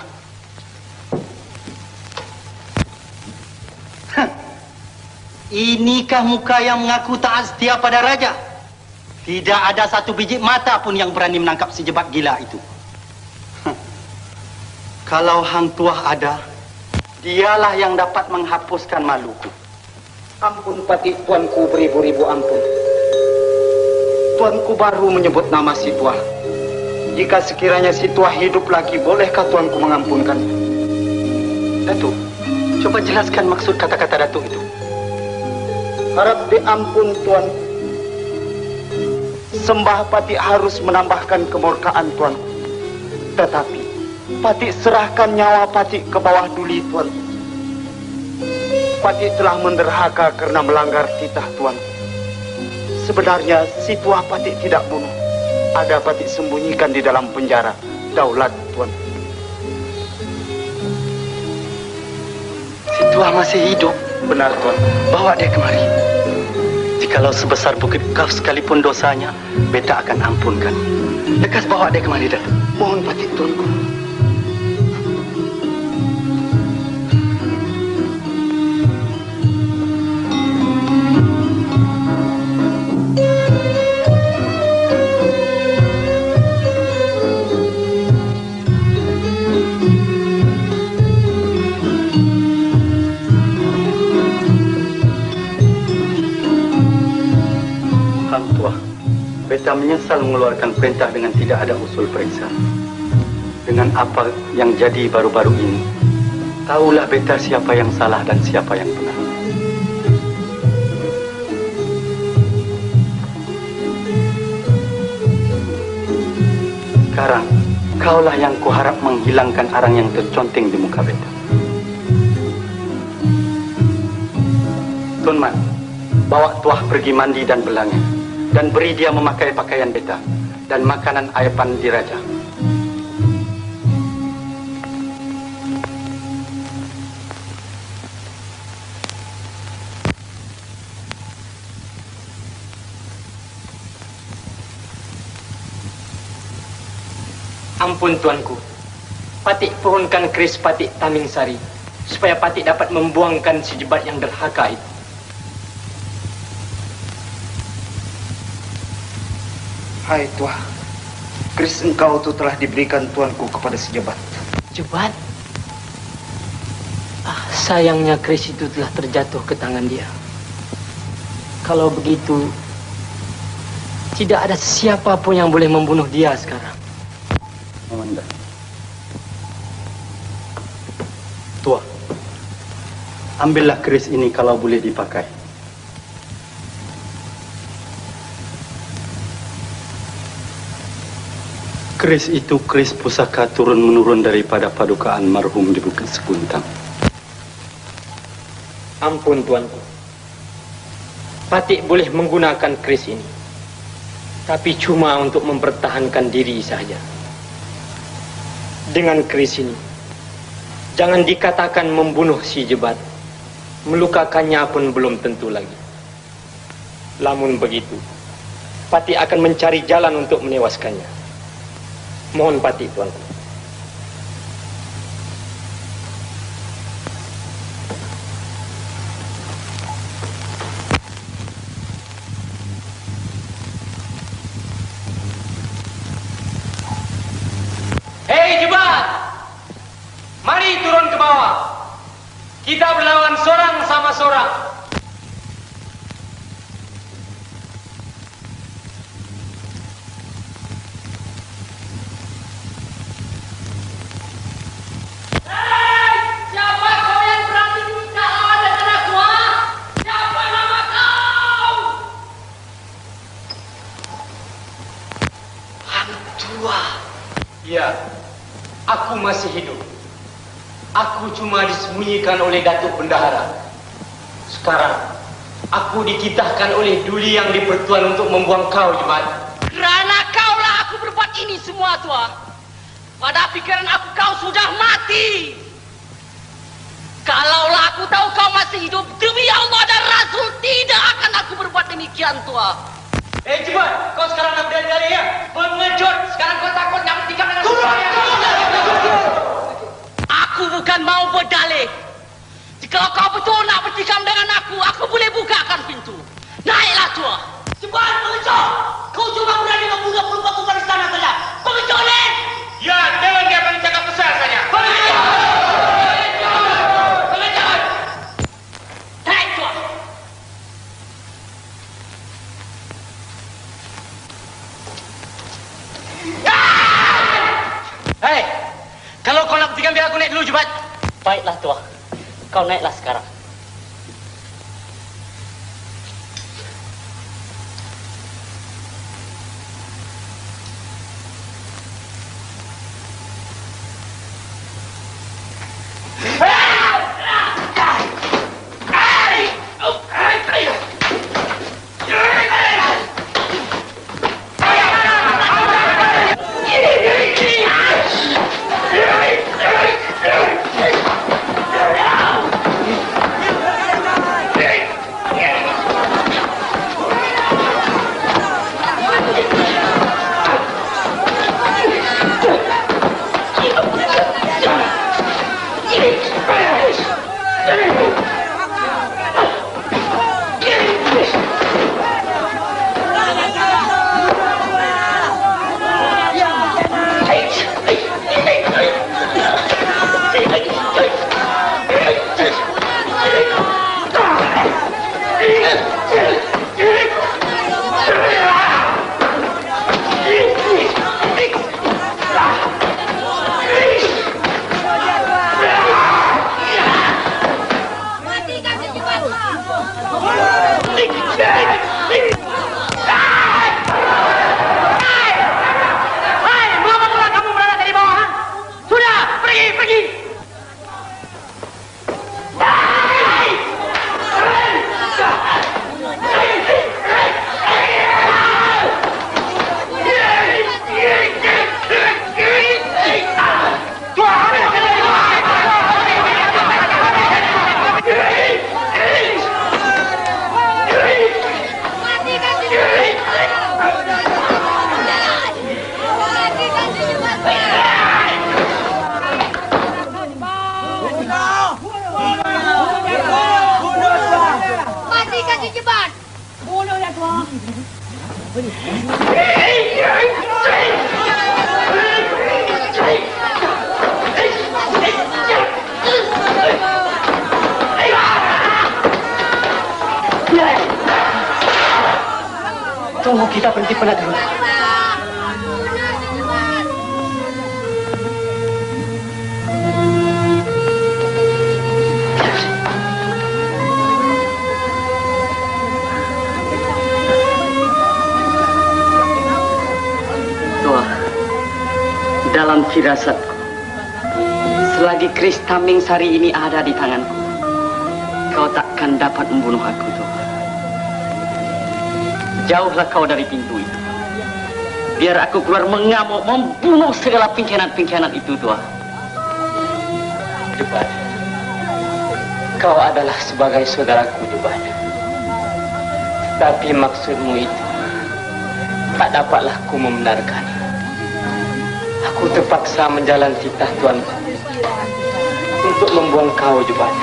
Inikah muka yang mengaku taat setia pada raja? Tidak ada satu biji mata pun yang berani menangkap si jebat gila itu. Kalau Hang Tuah ada, dialah yang dapat menghapuskan maluku. Ampun Pati, tuanku beribu-ribu ampun. Tuanku baru menyebut nama si Tuah. Jika sekiranya si Tuah hidup lagi, bolehkah tuanku mengampunkan? Datuk, coba jelaskan maksud kata-kata Datuk itu. Harap diampun tuan. Sembah Pati harus menambahkan kemurkaan tuan. Tetapi Pati serahkan nyawa Pati ke bawah duli tuan. Pati telah menderhaka karena melanggar titah tuan. Sebenarnya si Tuah Pati tidak bunuh. Ada Pati sembunyikan di dalam penjara daulat tuan. Si Tuah masih hidup. Benar tuan. Bawa dia kemari. Jikalau sebesar bukit kaf sekalipun dosanya, beta akan ampunkan. Lekas bawa dia kemari, Datuk. Mohon Pati tuanku. Beta menyesal mengeluarkan perintah dengan tidak ada usul periksa. Dengan apa yang jadi baru-baru ini, tahulah beta siapa yang salah dan siapa yang benar. Sekarang, kaulah yang kuharap menghilangkan arang yang terconteng di muka beta. Tuan Mat, bawa Tuah pergi mandi dan berlangai. Dan beri dia memakai pakaian beta dan makanan ayapan diraja. Ampun tuanku, Patik pohonkan keris Patik Taming Sari supaya Patik dapat membuangkan si jebat yang derhaka itu. Hai Tuah, keris engkau itu telah diberikan tuanku kepada si jebat. Jebat? Sayangnya keris itu telah terjatuh ke tangan dia. Kalau begitu, tidak ada siapa pun yang boleh membunuh dia sekarang. Amanda. Tuah, ambillah keris ini kalau boleh dipakai. Keris itu keris pusaka turun-menurun daripada padukaan marhum di Bukit Sekuntang. Ampun tuanku, Patik boleh menggunakan keris ini, tapi cuma untuk mempertahankan diri saja. Dengan keris ini, jangan dikatakan membunuh si jebat, melukakannya pun belum tentu lagi. Lamun begitu, Patik akan mencari jalan untuk menewaskannya. Mohon Patik tuanku. Hei jebat, mari turun ke bawah. Kita berlawan seorang sama seorang. Ya, aku masih hidup. Aku cuma disembunyikan oleh Datuk Bendahara. Sekarang, aku dititahkan oleh Duli yang dipertuan untuk membuang kau, jebat. Kerana kaulah aku berbuat ini semua, Tuan. Pada pikiran aku kau sudah mati. Kalaulah aku tahu kau masih hidup, demi Allah dan Rasul tidak akan aku berbuat demikian, Tuan. Jebat, kau sekarang nak berdalih ya? Pengecut, sekarang kau takut nak bertikam dengan saya. Aku bukan mau berdalih. Jika kau betul nak bertikam dengan aku boleh bukakan pintu. Naiklah tua. Cepat pengecut. Kau cuma berani membunuh perempuan bukan istana saja. Pengecut ni. Ya, jangan dia paling cakap besar saja. Pengecut. Naik tua. Hei, kalau kau nak bertikam biar aku naik dulu cepat. Baiklah tua. Kau naiklah sekarang. Tunggu, kita berhenti penat dulu. Tua, dalam firasatku, selagi keris Tameng Sari ini ada di tanganku, kau takkan dapat membunuh aku, Tua. Jauhlah kau dari pintu itu. Biar aku keluar mengamuk, membunuh segala pengkhianat-pengkhianat itu, Tua. Jubat, kau adalah sebagai saudaraku, Jubat. Tapi maksudmu itu tak dapatlah ku membenarkan. Aku terpaksa menjalani titah Tuanku untuk membuang kau, Jubat.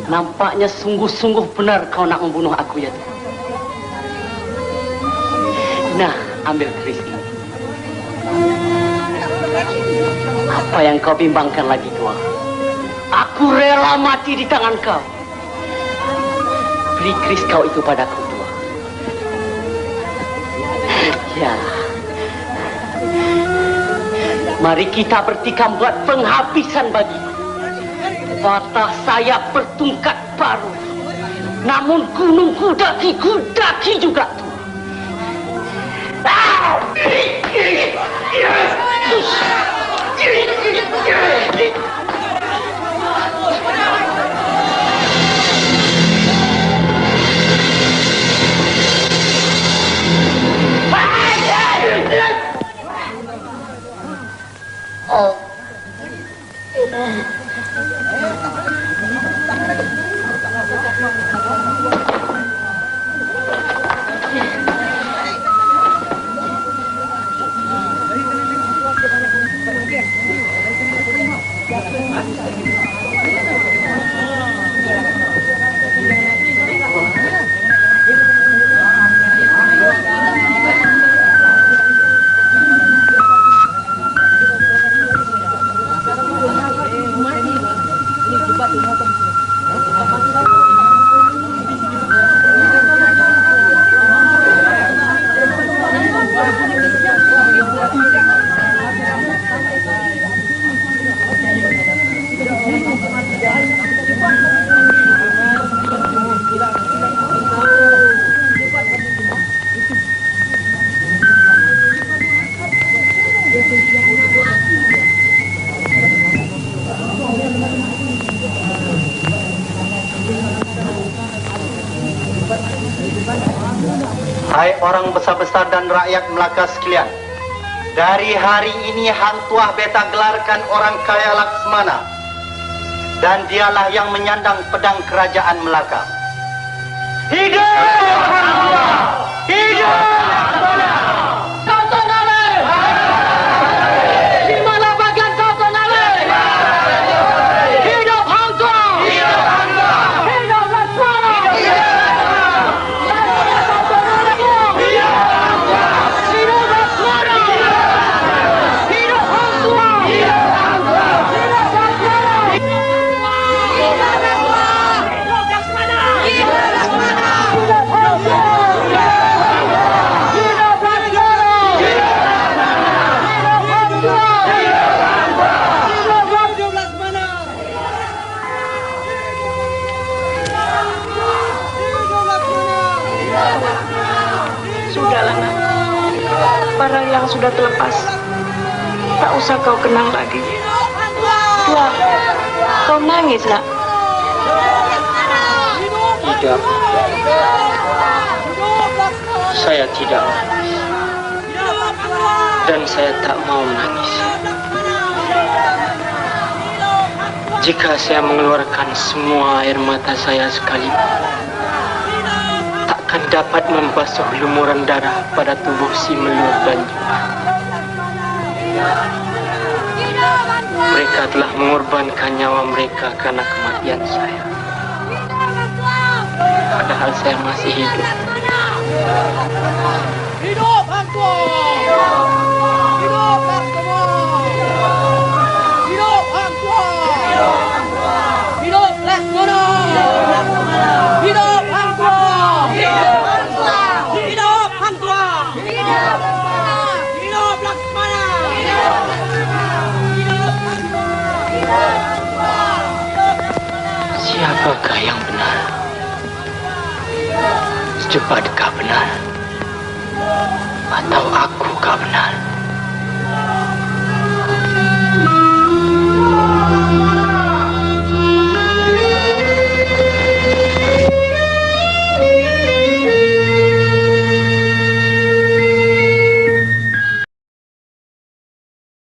Nampaknya sungguh-sungguh benar kau nak membunuh aku, ya. Nah, ambil keris ini. Apa yang kau bimbangkan lagi, Tua? Aku rela mati di tangan kau. Beri keris kau itu padaku, Tua. Ya. Mari kita bertikam buat penghabisan bagiku. Patah sayap bertungkat baru. Namun gunungku daki juga. Hai orang besar-besar dan rakyat Melaka sekalian, dari hari ini Hang Tuah beta gelarkan orang kaya Laksmana, dan dialah yang menyandang pedang kerajaan Melaka. Hidup Hang Tuah! Hidup Laksmana! Kau Tonale! Di mana bagian kau Tonale? Hidup Hang Tuah! Hidup Hang Tuah! Hidup Laksmana! Sudahlah, nak. Barang yang sudah terlepas, tak usah kau kenang lagi. Tua, kau nangis, nak. Tidak. Saya tidak. Dan saya tak mau menangis. Jika saya mengeluarkan semua air mata saya sekali, takkan dapat membasuh lumuran darah pada tubuh si Melur Banju. Mereka telah mengorbankan nyawa mereka karena kematian saya. Padahal saya masih hidup. Hidup Hang Tuah! Hidup Laksmana! Hidup Hang Tuah! Hidup Laksmana! Hidup Hang Tuah! Hidup Hang Tuah! Hidup Laksmana! Siapakah yang benar? Cepatkah benar? Atau akukah benar?